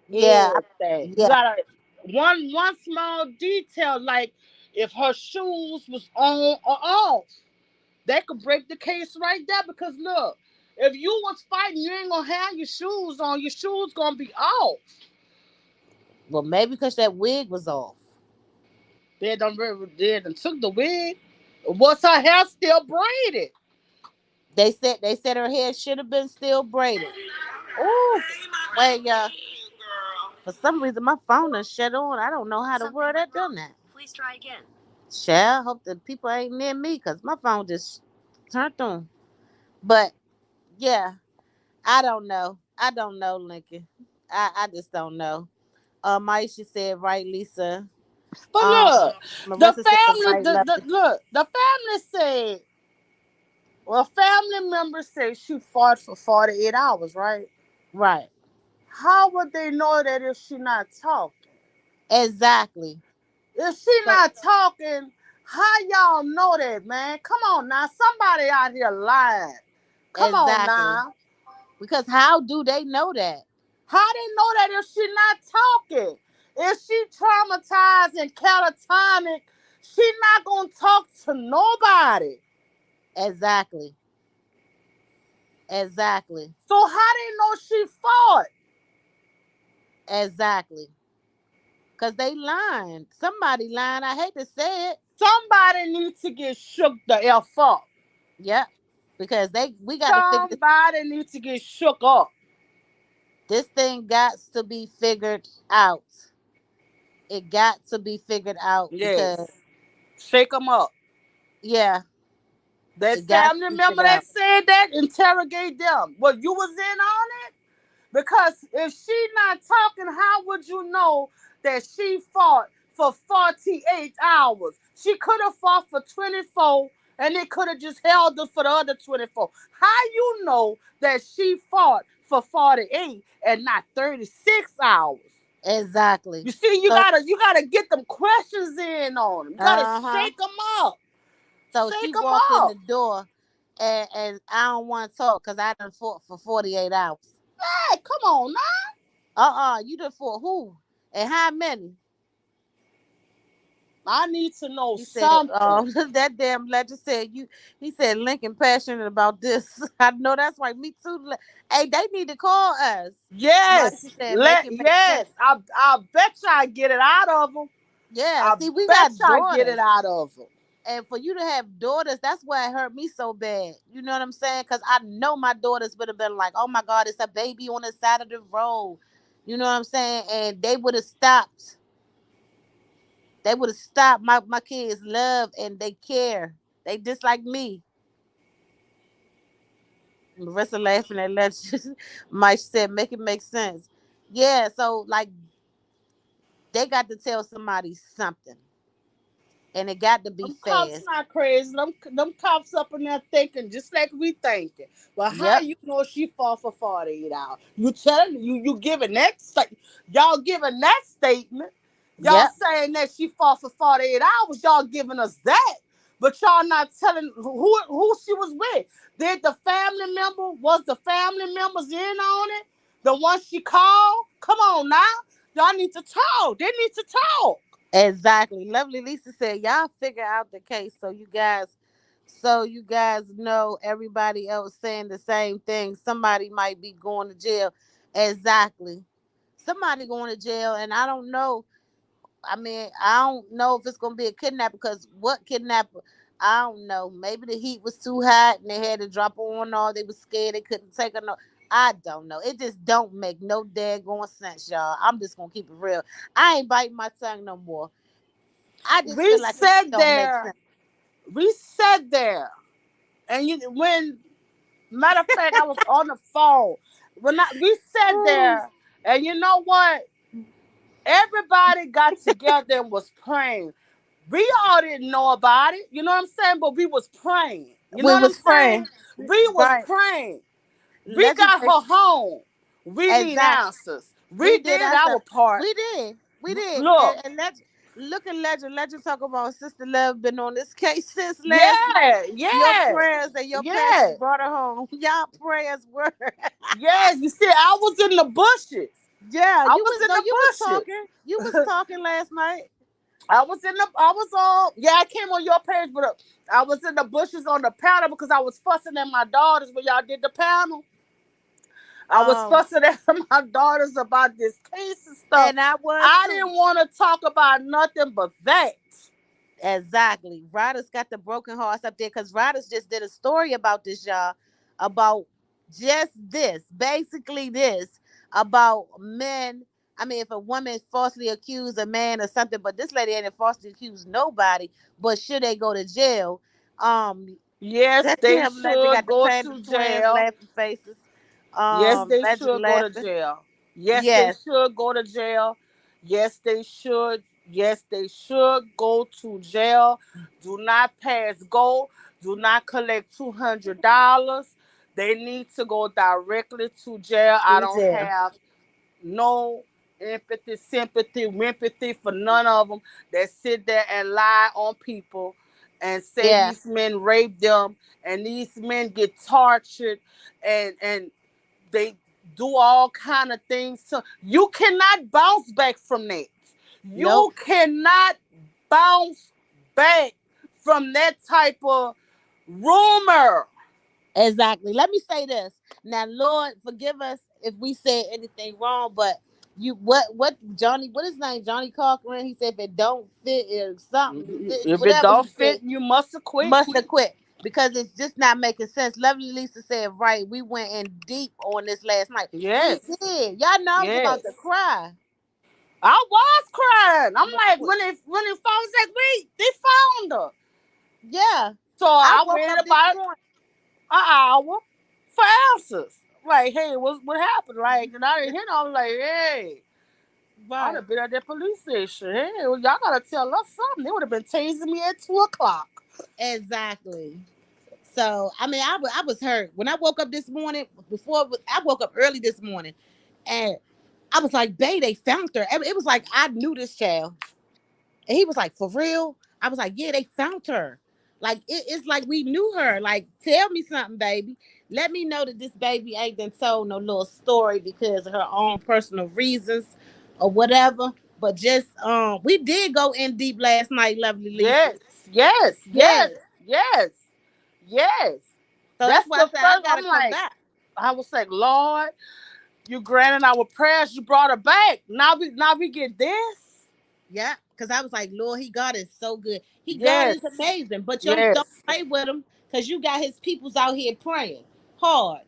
Speaker 1: Yeah,
Speaker 4: everything. You
Speaker 1: yeah,
Speaker 4: gotta one small detail, like if her shoes was on or off, that could break the case right there. Because look, if you was fighting, you ain't gonna have your shoes on. Your shoes gonna be off.
Speaker 1: well, maybe because that wig was off.
Speaker 4: They done took the wig. Was her hair still braided?
Speaker 1: They said her hair should have been still braided. Oh, wait, y'all. For some reason, my phone is shut on. I don't know how the world that done that.
Speaker 5: Please try again.
Speaker 1: Child, hope the people ain't near me because my phone just turned on. But yeah, I don't know. I don't know, Lincoln. I just don't know. Maisha said right, Lisa.
Speaker 4: But
Speaker 1: Um,
Speaker 4: look, the
Speaker 1: Marissa said
Speaker 4: family,
Speaker 1: right, lovely.
Speaker 4: the family said, well, family members say she fought for 48 hours, right?
Speaker 1: Right.
Speaker 4: How would they know that if she not talking?
Speaker 1: Exactly.
Speaker 4: If she
Speaker 1: So
Speaker 4: not talking, how y'all know that, man? Come on now, somebody out here lying. Come on
Speaker 1: exactly.
Speaker 4: now.
Speaker 1: Because how do they know that?
Speaker 4: How they know that if she not talking? If she traumatized and catatonic, she not gonna talk to nobody.
Speaker 1: Exactly. Exactly.
Speaker 4: So how they know she fought?
Speaker 1: Exactly. Because they lying. Somebody lying. I hate to say it.
Speaker 4: Somebody needs to get shook the F up.
Speaker 1: Yep. Because we got to figure
Speaker 4: Somebody needs to get shook up.
Speaker 1: this thing got to be figured out. It got to be figured out because
Speaker 4: Yes. Shake them up.
Speaker 1: yeah,
Speaker 4: That
Speaker 1: it got to
Speaker 4: family
Speaker 1: be
Speaker 4: member
Speaker 1: figured
Speaker 4: that
Speaker 1: out.
Speaker 4: said that, interrogate them. Well, you was in on it? Because if she not talking, how would you know that she fought for 48 hours? She could have fought for 24 and they could have just held her for the other 24. How you know that she fought for 48 and not 36 hours?
Speaker 1: Exactly.
Speaker 4: You see,
Speaker 1: So
Speaker 4: you gotta get them questions in on them. You gotta
Speaker 1: uh-huh.
Speaker 4: shake them up.
Speaker 1: So
Speaker 4: Shake
Speaker 1: she
Speaker 4: them
Speaker 1: walked in the
Speaker 4: up.
Speaker 1: door and I don't want to talk because I done fought for 48 hours.
Speaker 4: Hey, come on now.
Speaker 1: You done fought who? And how many?
Speaker 4: I need to know
Speaker 1: He said,
Speaker 4: something.
Speaker 1: that damn legend said he said Lincoln passionate about this. I know that's right. Me too. Hey, they need to call us. Mike
Speaker 4: Yes,
Speaker 1: said, make it make sense.
Speaker 4: I bet you I get it out of them.
Speaker 1: Yeah,
Speaker 4: I
Speaker 1: see, we
Speaker 4: bet
Speaker 1: got
Speaker 4: you I get it
Speaker 1: daughters.
Speaker 4: out of them.
Speaker 1: And for you to have daughters, that's why it hurt me so bad. You know what I'm saying? Because I know my daughters would have been like, oh my God, it's a baby on the side of the road. You know what I'm saying? And they would have stopped. They would have stopped my kids' love and they care. They just like me. Marissa laughing at Let's Mike said, make it make sense. Yeah, so like they got to tell somebody something. And it got to be
Speaker 4: Them cops
Speaker 1: fast.
Speaker 4: not crazy. Them cops up in there thinking just like we thinking. But how
Speaker 1: Yep,
Speaker 4: you know she fought for 48 hours? You telling you giving that y'all giving that statement. Y'all
Speaker 1: yep,
Speaker 4: saying that she fought for 48 hours. Y'all giving us that. But y'all not telling who she was with. Did the family member, was the family members in on it? The one she called? Come on now. Y'all need to talk. They need to talk.
Speaker 1: exactly. Lovely Lisa said, y'all figure out the case so you guys know everybody else saying the same thing. Somebody might be going to jail. Exactly. Somebody going to jail, and I don't know. I mean, I don't know if it's gonna be a kidnap because what kidnapper? I don't know. Maybe the heat was too hot and they had to drop her on all. They was scared they couldn't take her. No, I don't know. It just don't make no daggone sense, y'all. I'm just gonna keep it real. I ain't biting my tongue no more. I just
Speaker 4: We
Speaker 1: feel like it just
Speaker 4: said
Speaker 1: don't make
Speaker 4: there.
Speaker 1: sense.
Speaker 4: We sat there, and when matter of fact, I was on the phone we sat there, and you know what? Everybody got together and was praying. We all didn't know about it, you know what I'm saying? But we was praying. You know
Speaker 1: We
Speaker 4: what I'm
Speaker 1: was
Speaker 4: saying?
Speaker 1: friends,
Speaker 4: We was
Speaker 1: right?
Speaker 4: praying. We got
Speaker 1: Legendary.
Speaker 4: her home. We need
Speaker 1: Exactly.
Speaker 4: answers.
Speaker 1: We
Speaker 4: We
Speaker 1: did
Speaker 4: did
Speaker 1: our
Speaker 4: our
Speaker 1: stuff.
Speaker 4: part.
Speaker 1: We did. We did.
Speaker 4: Look,
Speaker 1: And let's. Look at Legend. Legend talk about Sister Love been on this case since last night. Your prayers and your passion brought her home. Y'all prayers were.
Speaker 4: Yes, you see, I was in the bushes.
Speaker 1: Yeah,
Speaker 4: I
Speaker 1: you
Speaker 4: was
Speaker 1: was
Speaker 4: in
Speaker 1: no,
Speaker 4: the
Speaker 1: you was
Speaker 4: bushes.
Speaker 1: talking. You was talking last night.
Speaker 4: I was on. Yeah, I came on your page, but I was in the bushes on the panel because I was fussing at my daughters when y'all did the panel. I was fussing at my daughters about this case and stuff.
Speaker 1: And I
Speaker 4: didn't want to talk about nothing but that.
Speaker 1: Exactly. Riders got the broken hearts up there because Riders just did a story about this, y'all, about just this, basically this, about men. I mean, if a woman falsely accused a man or something, but this lady ain't falsely accused nobody, but should they go to jail?
Speaker 4: Yes, they should go to jail.
Speaker 1: Laughing faces.
Speaker 4: Yes, they
Speaker 1: Legend
Speaker 4: should go to
Speaker 1: laughing.
Speaker 4: jail. Yes, they should go to jail. Yes, they should. Yes, they should go to jail. Do not pass go. Do not collect $200. They need to go directly to jail. I don't have no empathy, sympathy, empathy for none of them that sit there and lie on people and say these men rape them and these men get tortured and they do all kind of things. So you cannot bounce back from that. You cannot bounce back from that type of rumor.
Speaker 1: Exactly. Let me say this. Now, Lord, forgive us if we said anything wrong, but what Johnny, what is his name? Johnny Cochran, he said if it don't fit or something.
Speaker 4: If it don't fit, you must have quit.
Speaker 1: Because it's just not making sense. Lovely Lisa said, right, we went in deep on this last night.
Speaker 4: Yes.
Speaker 1: We did. Y'all know I was about to cry.
Speaker 4: I was crying. I'm like, when they found Zach Reed, they found her.
Speaker 1: Yeah.
Speaker 4: So I waited about an hour for answers. Like, hey, what happened? Like, and I didn't hit on like, hey. I'd have been at that police station. Hey, well, y'all gotta tell us something. They would have been tasing me at 2:00.
Speaker 1: Exactly. So I mean, I was hurt when I woke up this morning. I woke up early this morning, and I was like, "Babe, they found her." It was like I knew this child, and he was like, "For real?" I was like, "Yeah, they found her." Like it's like we knew her. Like, tell me something, baby. Let me know that this baby ain't been told no little story because of her own personal reasons or whatever. But just we did go in deep last night, Lovely Lisa.
Speaker 4: Yes.
Speaker 1: So that's why I said I gotta come back.
Speaker 4: I was like, Lord, you granted our prayers. You brought her back. Now we get this.
Speaker 1: Yeah, because I was like, Lord, God is so good. God is amazing. But you don't play with him because you got his peoples out here praying hard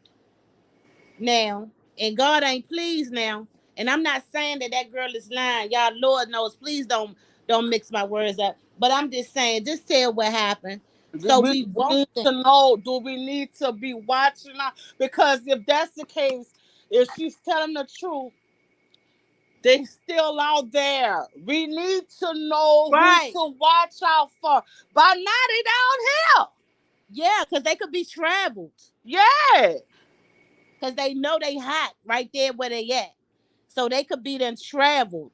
Speaker 1: now. And God ain't pleased now. And I'm not saying that girl is lying. Y'all, Lord knows, please don't mix my words up. But I'm just saying, just tell what happened. So we
Speaker 4: need to know, do we need to be watching her? Because if that's the case, if she's telling the truth, they still out there. We need to know who to watch out for. But not down here.
Speaker 1: Yeah, because they could be traveled.
Speaker 4: Yeah.
Speaker 1: Because they know they hot right there where they at. So they could be then traveled.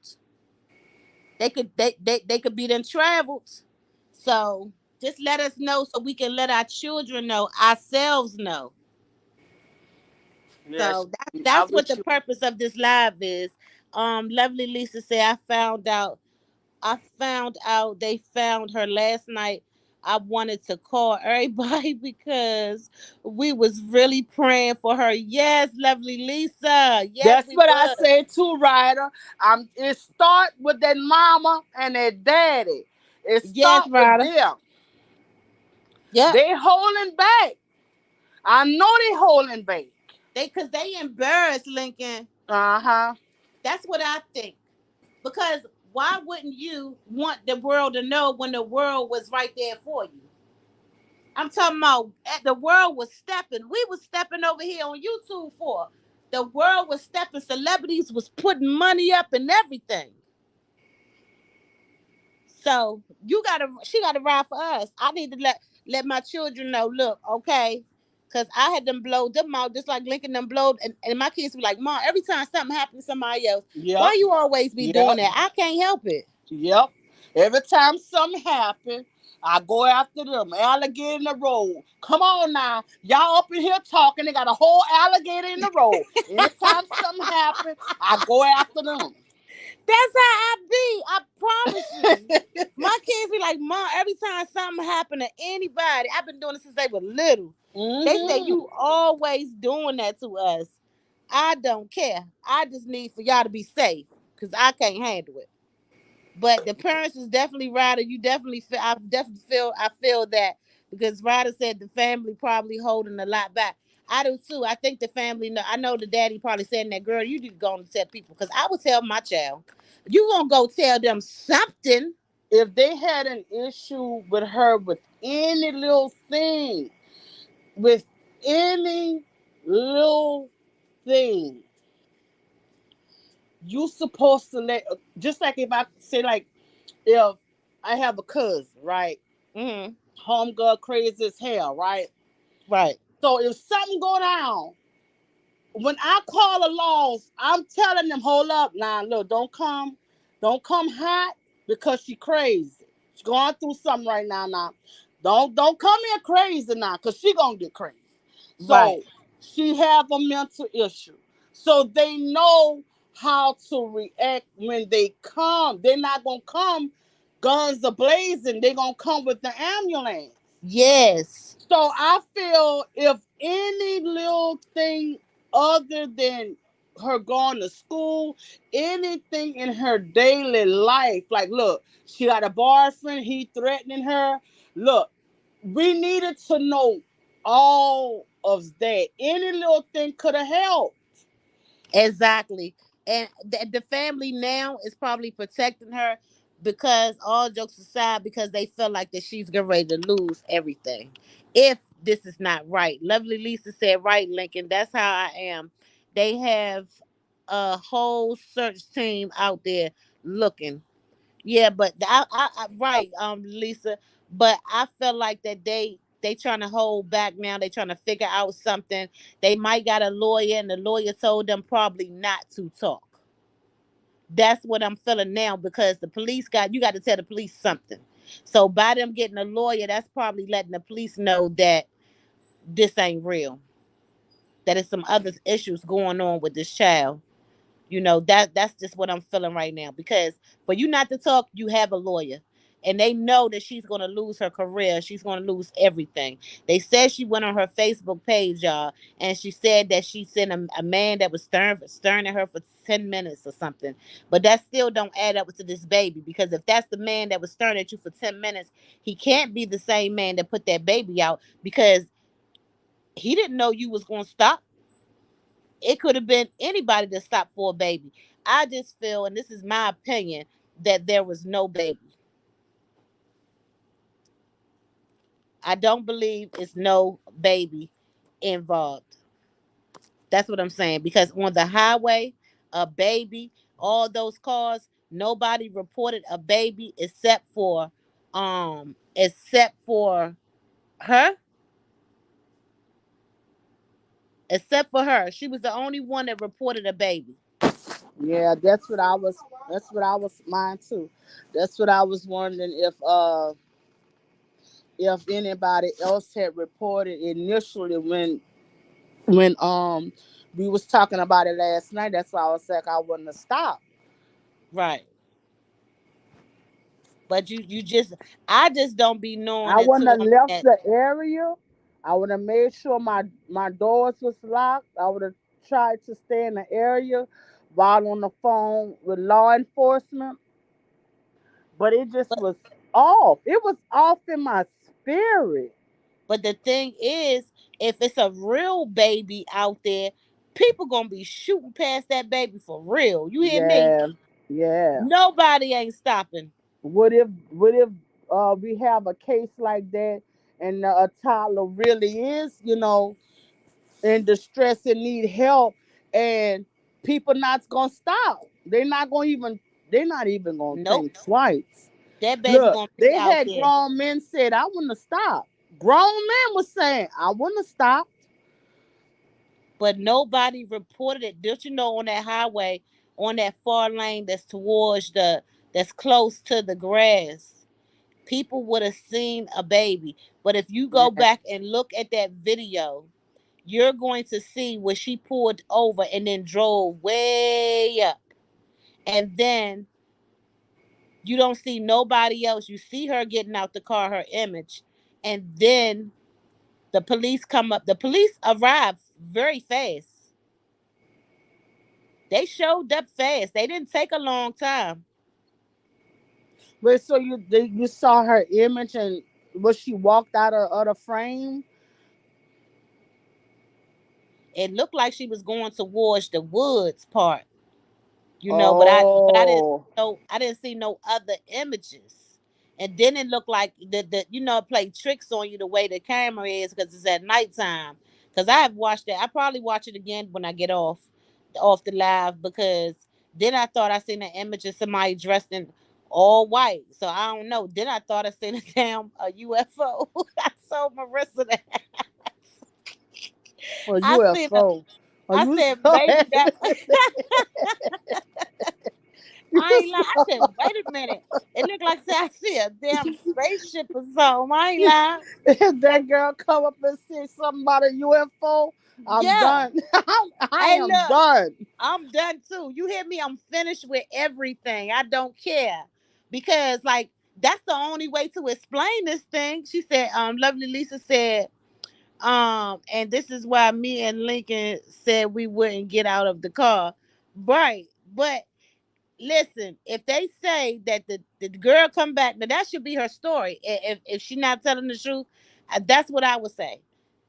Speaker 1: They could be then traveled. So just let us know so we can let our children know, ourselves know. Yes. So that's what the purpose of this live is. Lovely Lisa said, I found out they found her last night. I wanted to call everybody because we was really praying for her. Yes, Lovely Lisa. Yes,
Speaker 4: that's what I say too, Ryder. It start with that mama and that daddy. It start with them. Yeah, they holding back. I know they holding back.
Speaker 1: Because they embarrassed Lincoln. That's what I think. Because why wouldn't you want the world to know when the world was right there for you? I'm talking about the world was stepping. We was stepping over here on YouTube for. The world was stepping. Celebrities was putting money up and everything. So she gotta ride for us. I need to let my children know, look, okay. Because I had them blow them out just like Lincoln them blowed. And my kids be like, Mom, every time something happens to somebody else, why you always be doing that? I can't help it.
Speaker 4: Yep. Every time something happens, I go after them. Alligator in the road. Come on now. Y'all up in here talking. They got a whole alligator in the road. Anytime something happens, I go after them.
Speaker 1: That's how I be. I promise you. My kids be like, Mom, every time something happen to anybody, I've been doing it since they were little. They say, you always doing that to us. I don't care. I just need for y'all to be safe because I can't handle it. But the parents is definitely Ryder. You definitely feel. I feel that because Ryder said the family probably holding a lot back. I do too. I think the family. I know the daddy probably saying that girl. You need to go and tell people because I would tell my child. You gonna go tell them something.
Speaker 4: If they had an issue with her with any little thing, with any little thing, you supposed to let. Just like if I say like, if I have a cousin, right?
Speaker 1: Mm-hmm.
Speaker 4: Homegirl crazy as hell, right?
Speaker 1: Right.
Speaker 4: So if something go down, when I call a loss, I'm telling them, hold up, now look, don't come hot because she crazy. She's going through something right now. Now, don't come here crazy now, cause she gonna get crazy. So
Speaker 1: Right.
Speaker 4: she have a mental issue, so they know how to react when they come. They're not gonna come guns a blazing. They're gonna come with the ambulance.
Speaker 1: Yes.
Speaker 4: So I feel if any little thing other than her going to school, anything in her daily life, like look, she got a boyfriend, he threatening her. Look, we needed to know all of that. Any little thing could have helped.
Speaker 1: Exactly. And the family now is probably protecting her because all jokes aside, because they feel like that she's getting ready to lose everything. If this is not right. Lovely Lisa said, right, Lincoln, that's how I am. They have a whole search team out there looking. Yeah, but right, Lisa. But I feel like that they trying to hold back now. They trying to figure out something. They might got a lawyer, and the lawyer told them probably not to talk. That's what I'm feeling now because the police got you got to tell the police something. So by them getting a lawyer, that's probably letting the police know that this ain't real. That is some other issues going on with this child. That's just what I'm feeling right now because for you not to talk, you have a lawyer, and they know that she's going to lose her career. She's going to lose everything. They said she went on her Facebook page, y'all, and she said that she sent a man that was staring at her for 10 minutes or something. But that still don't add up to this baby because if that's the man that was staring at you for 10 minutes, he can't be the same man that put that baby out because he didn't know you was going to stop. It could have been anybody that stopped for a baby. I just feel, and this is my opinion, that there was no baby. I don't believe it's no baby involved. That's what I'm saying. Because on the highway, a baby, all those cars, nobody reported a baby except for her. Except for her. She was the only one that reported a baby.
Speaker 4: Yeah, that's what I was. That's what I was. Mine too. That's what I was wondering if anybody else had reported initially when we was talking about it last night. That's why I was like I wouldn't have stopped.
Speaker 1: Right. But you just I just don't be knowing
Speaker 4: I wouldn't
Speaker 1: until
Speaker 4: have
Speaker 1: I'm
Speaker 4: left
Speaker 1: at
Speaker 4: the area. I would have made sure my doors was locked. I would have tried to stay in the area while on the phone with law enforcement. But it just
Speaker 1: but
Speaker 4: was off. It was off in my spirit.
Speaker 1: but the thing is, if it's a real baby out there, people gonna be shooting past that baby for real. You hear me?
Speaker 4: Yeah, yeah.
Speaker 1: Nobody ain't stopping.
Speaker 4: What if we have a case like that and a toddler really is, in distress and need help, and people not gonna stop. They're not even gonna
Speaker 1: Nope.
Speaker 4: think twice.
Speaker 1: That baby
Speaker 4: Look,
Speaker 1: gonna be
Speaker 4: they
Speaker 1: out
Speaker 4: had
Speaker 1: there.
Speaker 4: grown men said I wouldn't have stopped. Grown men was saying I wouldn't have stopped.
Speaker 1: But nobody reported it. Don't you know on that highway, on that far lane that's towards that's close to the grass, people would have seen a baby. But if you go
Speaker 4: Yeah.
Speaker 1: back and look at that video, you're going to see where she pulled over and then drove way up. And then you don't see nobody else. You see her getting out the car, her image. And then the police come up. The police arrived very fast. They showed up fast. They didn't take a long time.
Speaker 4: But so you saw her image, and was she walked out of the frame?
Speaker 1: It looked like she was going towards the woods part, but
Speaker 4: Oh,
Speaker 1: I didn't see no other images. And then it looked like the it played tricks on you the way the camera is because it's at nighttime. Because I have watched it. I probably watch it again when I get off the live, because then I thought I seen an image of somebody dressed in all white. So I don't know. Then I thought I seen a UFO. I told Marissa that.
Speaker 4: a
Speaker 1: I seen a
Speaker 4: UFO. Oh,
Speaker 1: I
Speaker 4: you
Speaker 1: said
Speaker 4: saw
Speaker 1: maybe that. I ain't lying. I said, wait a minute. It looked like I see a damn spaceship or something. I ain't lying.
Speaker 4: if
Speaker 1: And
Speaker 4: that girl come up and say something about a UFO, I'm
Speaker 1: yeah.
Speaker 4: done. I
Speaker 1: Hey,
Speaker 4: am
Speaker 1: look,
Speaker 4: done.
Speaker 1: I'm done too. You hear me? I'm finished with everything. I don't care. Because like that's the only way to explain this thing. She said, Lovely Lisa said, and this is why me and Lincoln said we wouldn't get out of the car. Right. But listen, if they say that the girl come back, now that should be her story. If she not telling the truth, that's what I would say,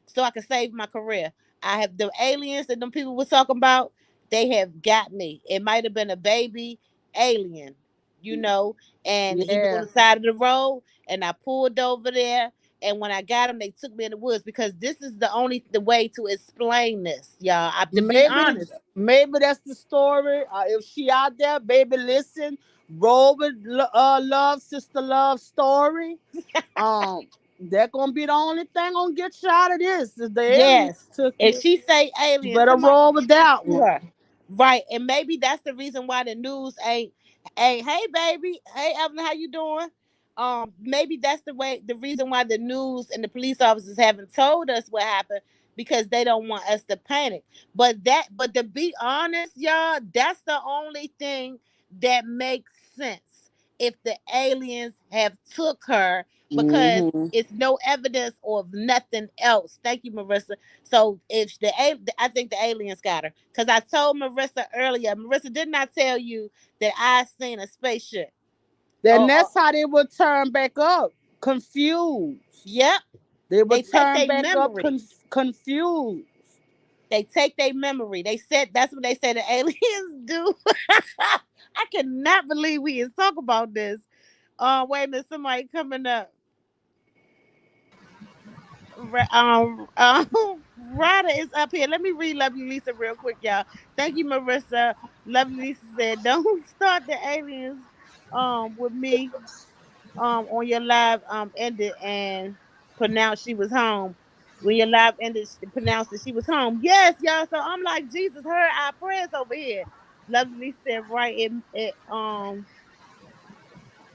Speaker 1: so I can save my career. I have the aliens that them people was talking about. They have got me. It might have been a baby alien, you know, and he was on
Speaker 4: Yeah.
Speaker 1: the side of the road, and I pulled over there. And when I got him, they took me in the woods because this is the way to explain this, y'all. I have to be
Speaker 4: Maybe
Speaker 1: honest.
Speaker 4: maybe that's the story. If she out there, baby, listen. Roll with love, sister love story. Um, That gonna be the only thing gonna get you out of this. If the aliens
Speaker 1: Yes.
Speaker 4: took
Speaker 1: If
Speaker 4: you,
Speaker 1: she say
Speaker 4: you
Speaker 1: alien,
Speaker 4: better
Speaker 1: somebody
Speaker 4: roll
Speaker 1: need
Speaker 4: with
Speaker 1: to
Speaker 4: that
Speaker 1: sue
Speaker 4: one.
Speaker 1: her. Right. And maybe that's the reason why the news ain't hey baby, hey Evelyn, how you doing? Maybe that's the reason why the news and the police officers haven't told us what happened, because they don't want us to panic. But to be honest, y'all, that's the only thing that makes sense. If the aliens have took her, because
Speaker 4: Hmm.
Speaker 1: it's no evidence of nothing else. Thank you, Marissa. So if I think the aliens got her, because I told Marissa earlier. Marissa, didn't I tell you that I seen a spaceship?
Speaker 4: Then
Speaker 1: Oh,
Speaker 4: that's how they would turn back up, confused.
Speaker 1: yep.
Speaker 4: They
Speaker 1: They
Speaker 4: would
Speaker 1: take
Speaker 4: turn
Speaker 1: their
Speaker 4: back up
Speaker 1: memory.
Speaker 4: confused.
Speaker 1: They take their memory. They said that's what they say the aliens do. I cannot believe we is talk about this. Wait a minute, somebody coming up. Rada is up here. Let me read Lovely Lisa real quick, y'all. Thank you, Marissa. Lovely Lisa said, "Don't start the aliens with me on your live ended and pronounced she was home. When your live ended, pronounced that she was home. Yes, y'all. So I'm like, Jesus heard our prayers over here." Lovely Lisa said, "Right, it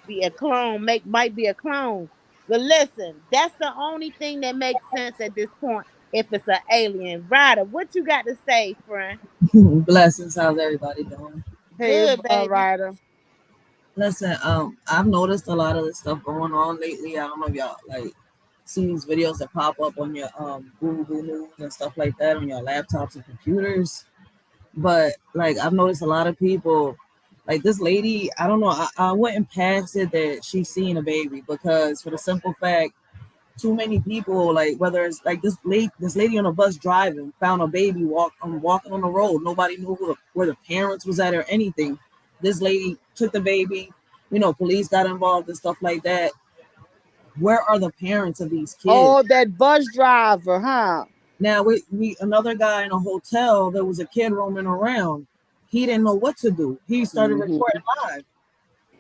Speaker 1: be a clone, might be a clone." But listen, that's the only thing that makes sense at this point. If it's an alien, Ryder, what you got to say, friend?
Speaker 8: Blessings. How's everybody doing?
Speaker 4: Hey,
Speaker 1: Good, baby.
Speaker 4: Ryder.
Speaker 8: Listen, I've noticed a lot of this stuff going on lately. I don't know if y'all like see these videos that pop up on your Google News and stuff like that on your laptops and computers. But like I've noticed a lot of people, like this lady, I don't know, I wouldn't pass it that she's seeing a baby because for the simple fact too many people, like whether it's like this lady on a bus driving found a baby walking on the road. Nobody knew where the parents was at or anything. This lady took the baby, police got involved and stuff like that. Where are the parents of these kids?
Speaker 4: Oh, that bus driver, huh?
Speaker 8: Now we another guy in a hotel, there was a kid roaming around. He didn't know what to do. He started
Speaker 4: Hmm.
Speaker 8: recording live.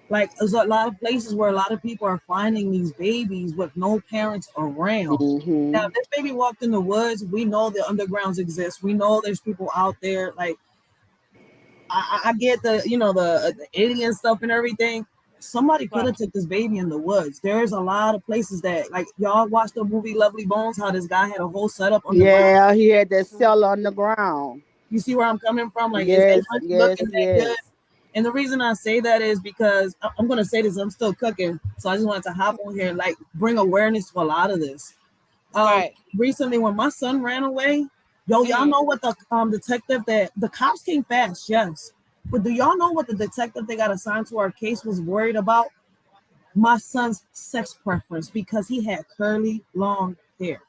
Speaker 8: Like there's a lot of places where a lot of people are finding these babies with no parents around. Now,
Speaker 4: Hmm.
Speaker 8: if this baby walked in the woods, we know the undergrounds exist. We know there's people out there. Like I get the alien stuff and everything, somebody could have took this baby in the woods. There's a lot of places that, like, y'all watched the movie Lovely Bones, how this guy had a whole setup on the ground.
Speaker 4: Yeah, he had that cell on the ground.
Speaker 8: You see where I'm coming from? Like,
Speaker 4: yes,
Speaker 8: is that
Speaker 4: yes,
Speaker 8: looking that
Speaker 4: yes.
Speaker 8: good? And the reason I say that is because I'm going to say this, I'm still cooking. So I just wanted to hop on here and like bring awareness to a lot of this.
Speaker 1: Right.
Speaker 8: Recently, when my son ran away, y'all know what the detective that the cops came fast, yes. But do y'all know what the detective they got assigned to our case was worried about? My son's sex preference, because he had curly, long hair.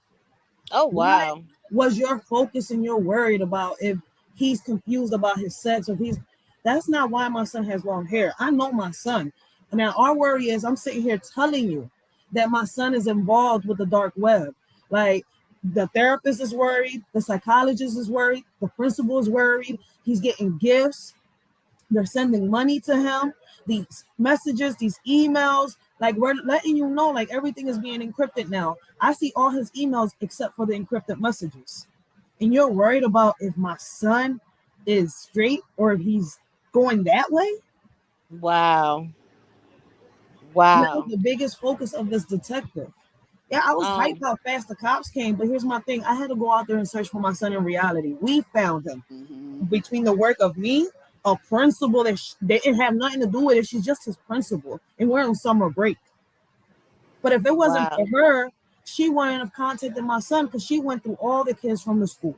Speaker 1: Oh, wow.
Speaker 8: What was your focus and you're worried about if he's confused about his sex, or if he's, that's not why my son has long hair. I know my son. Now our worry is I'm sitting here telling you that my son is involved with the dark web. Like, the therapist is worried, the psychologist is worried, the principal is worried. He's getting gifts. They're sending money to him. These messages, these emails, like, we're letting you know, like, everything is being encrypted now. I see all his emails except for the encrypted messages. And you're worried about if my son is straight or if he's going that way?
Speaker 1: Wow.
Speaker 8: That
Speaker 1: Wow.
Speaker 8: was the biggest focus of this detective. Yeah, I was hyped how fast the cops came, but here's my thing. I had to go out there and search for my son in reality. We found him. Between the work of me, a principal that they didn't have nothing to do with it. She's just his principal, and we're on summer break. But if it wasn't for her, she wouldn't have contacted my son because she went through all the kids from the school.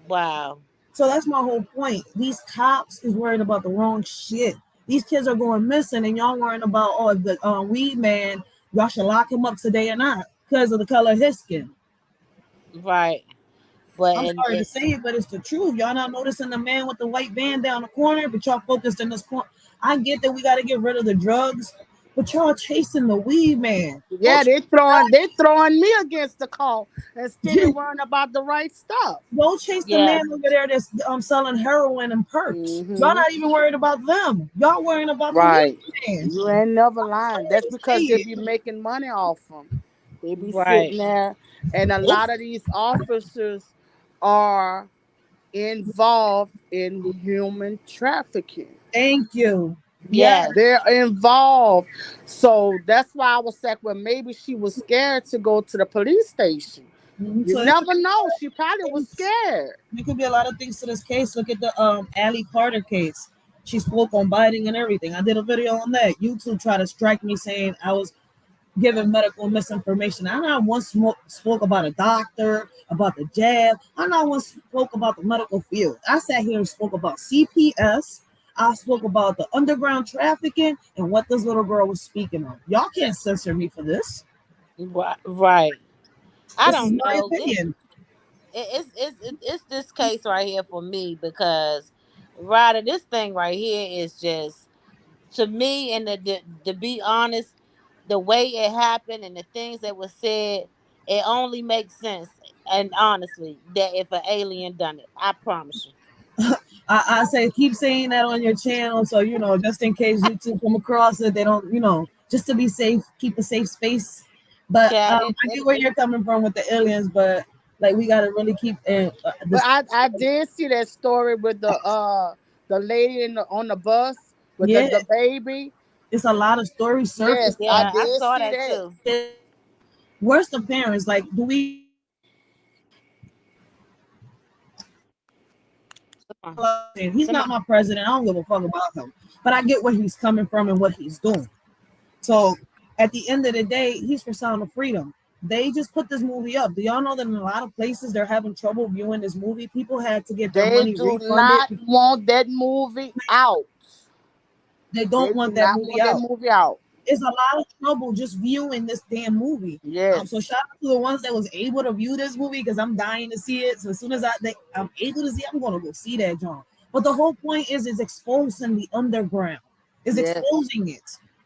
Speaker 1: Wow.
Speaker 8: So that's my whole point. These cops is worried about the wrong shit. These kids are going missing, and y'all worrying about, oh, if the weed man, y'all should lock him up today or not because of the color of his skin.
Speaker 1: Right. But
Speaker 8: I'm sorry to say it, but it's the truth. Y'all not noticing the man with the white band down the corner, but y'all focused in this corner. I get that we got to get rid of the drugs, but y'all chasing the weed man.
Speaker 4: Yeah, they throwing me against the call instead of worrying about the right stuff.
Speaker 8: Don't chase the man over there that's selling heroin and perks. Y'all not even worried about them. Y'all worrying about the weed man.
Speaker 4: You ain't never lying. That's because they be making money off them. They be sitting there, and a lot of these officers are involved in human trafficking.
Speaker 8: Thank you.
Speaker 1: Yeah,
Speaker 4: they're involved. So that's why I was like, well, maybe she was scared to go to the police station. You
Speaker 8: So
Speaker 4: never know. She probably was scared.
Speaker 8: There could be a lot of things to this case. Look at the Allie Carter case. She spoke on biting and everything. I did a video on that. YouTube tried to strike me saying I was giving medical misinformation. I not once spoke about a doctor, about the jab. I not once spoke about the medical field. I sat here and spoke about CPS. I spoke about the underground trafficking and what this little girl was speaking on. Y'all can't censor me for this.
Speaker 1: Right. I don't know.
Speaker 8: Opinion.
Speaker 1: It's this case right here for me because, Ryder, this thing right here is just, to me, and to be honest, the way it happened and the things that were said, it only makes sense. And honestly, that if an alien done it, I promise you.
Speaker 8: I say keep saying that on your channel, so just in case YouTube come across it, they don't, just to be safe, keep a safe space. But I get where you're coming from with the aliens, but like we gotta really keep.
Speaker 4: But I did see that story with the lady on the bus with the baby.
Speaker 8: It's a lot of stories surface.
Speaker 1: Yes, I saw that too.
Speaker 8: Where's the parents? Like, do we? He's not my president. I don't give a fuck about him. But I get where he's coming from and what he's doing. So at the end of the day, he's for Sound of Freedom. They just put this movie up. Do y'all know that in a lot of places they're having trouble viewing this movie? People had to get their money refunded.
Speaker 4: They do not want that movie out.
Speaker 8: They don't want that movie out. It's a lot of trouble just viewing this damn movie.
Speaker 4: Yes.
Speaker 8: So shout out to the ones that was able to view this movie because I'm dying to see it. So as soon as I'm able to see it, I'm going to go see that, John. But the whole point is exposing the underground. It's exposing it.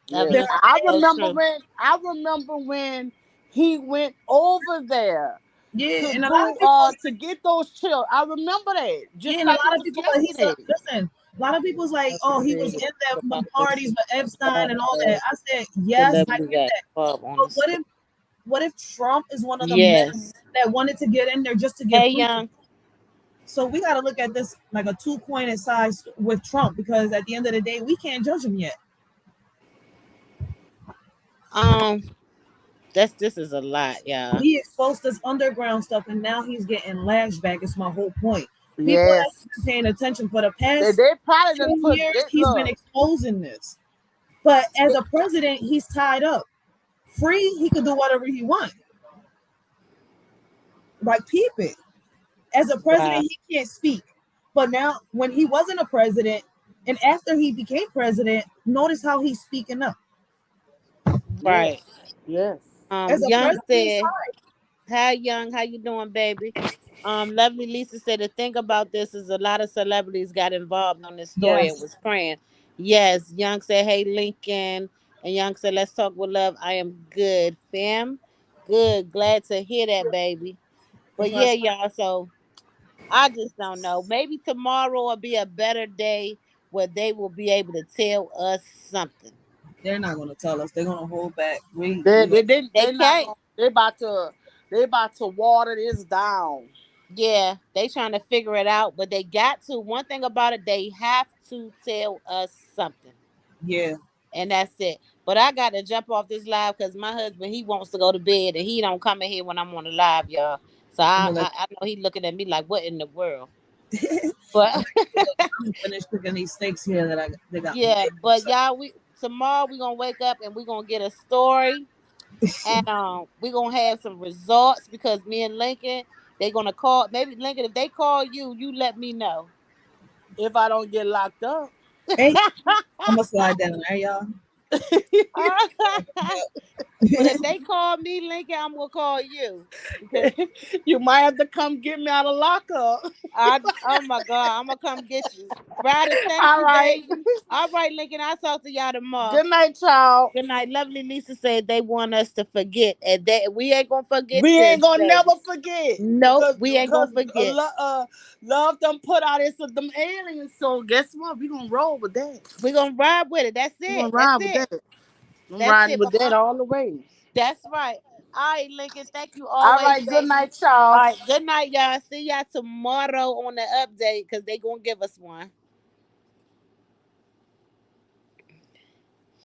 Speaker 4: Yes. I remember when he went over there.
Speaker 8: Yeah, and
Speaker 4: a lot of people to get those children. I remember that.
Speaker 8: Just like a lot of people. Listen. A lot of people's like, oh, he was in the parties with Epstein and all that. I said, yes, I get that. But what if Trump is one of the men that wanted to get in there just to get
Speaker 1: young?
Speaker 8: So we got to look at this like a two-coined side with Trump, because at the end of the day, we can't judge him yet.
Speaker 1: This is a lot, y'all.
Speaker 8: He exposed this underground stuff, and now he's getting lashed back. It's my whole point. People
Speaker 4: Yes.
Speaker 8: haven't been paying attention for the
Speaker 4: They
Speaker 8: past
Speaker 4: probably
Speaker 8: 10
Speaker 4: done put
Speaker 8: years.
Speaker 4: it.
Speaker 8: He's been
Speaker 4: Look,
Speaker 8: exposing this, but as a president, he's tied up. Free, he could do whatever he wants. Like, peep it. As a president,
Speaker 1: Wow.
Speaker 8: he can't speak. But now, when he wasn't a president, and after he became president, notice how he's speaking up.
Speaker 1: Right.
Speaker 4: yes.
Speaker 8: As a
Speaker 1: Young
Speaker 8: president, he's
Speaker 1: said,
Speaker 8: fine.
Speaker 1: "Hi, Young. How you doing, baby?" Lovely Lisa said, "The thing about this is a lot of celebrities got involved on this story
Speaker 8: Yes.
Speaker 1: and was praying." Yes. Young said, "Hey, Lincoln," and Young said, "Let's talk with love. I am good, fam. Good. Glad to hear that, baby." But yeah, y'all. So I just don't know. Maybe tomorrow will be a better day where they will be able to tell us something.
Speaker 8: They're not going to tell us. They're going to hold back.
Speaker 4: They
Speaker 1: They
Speaker 4: not
Speaker 1: can't.
Speaker 4: gonna, they about to water this down.
Speaker 1: Yeah, they trying to figure it out, but they got to. One thing about it, they have to tell us something,
Speaker 8: Yeah.
Speaker 1: and that's it. But I got to jump off this live because my husband, he wants to go to bed and he don't come in here when I'm on the live, y'all. So I know he looking at me like, what in the world? But
Speaker 8: I'm finished cooking these steaks here that they got.
Speaker 1: yeah, but y'all, tomorrow we gonna wake up and we gonna get a story, and we gonna have some results because me and Lincoln, they gonna call. Maybe Lincoln, if they call you, you let me know.
Speaker 4: If I don't get locked up.
Speaker 8: Hey, I'm gonna slide down there, y'all.
Speaker 1: But if they call me, Lincoln, I'm gonna call you. Because
Speaker 4: you might have to come get me out of lockup.
Speaker 1: Oh my God, I'm gonna come get you. Ryder, thank
Speaker 4: All
Speaker 1: you,
Speaker 4: right.
Speaker 1: baby. All right, Lincoln, I'll talk to y'all tomorrow.
Speaker 4: Good night, y'all.
Speaker 1: Good night. Lovely Lisa said they want us to forget, and that we ain't gonna forget.
Speaker 4: We ain't gonna
Speaker 1: baby.
Speaker 4: never forget.
Speaker 1: Nope, we ain't gonna forget.
Speaker 4: Love them put out this with them aliens. So guess what? We gonna roll with that.
Speaker 1: We gonna ride with it. That's it.
Speaker 4: We gonna ride with that. I'm riding with that all the way.
Speaker 1: That's right. All right, Lincoln. Thank you always.
Speaker 4: All right. Good night, y'all.
Speaker 1: All right. Good night, y'all. See y'all tomorrow on the update because they gonna give us one.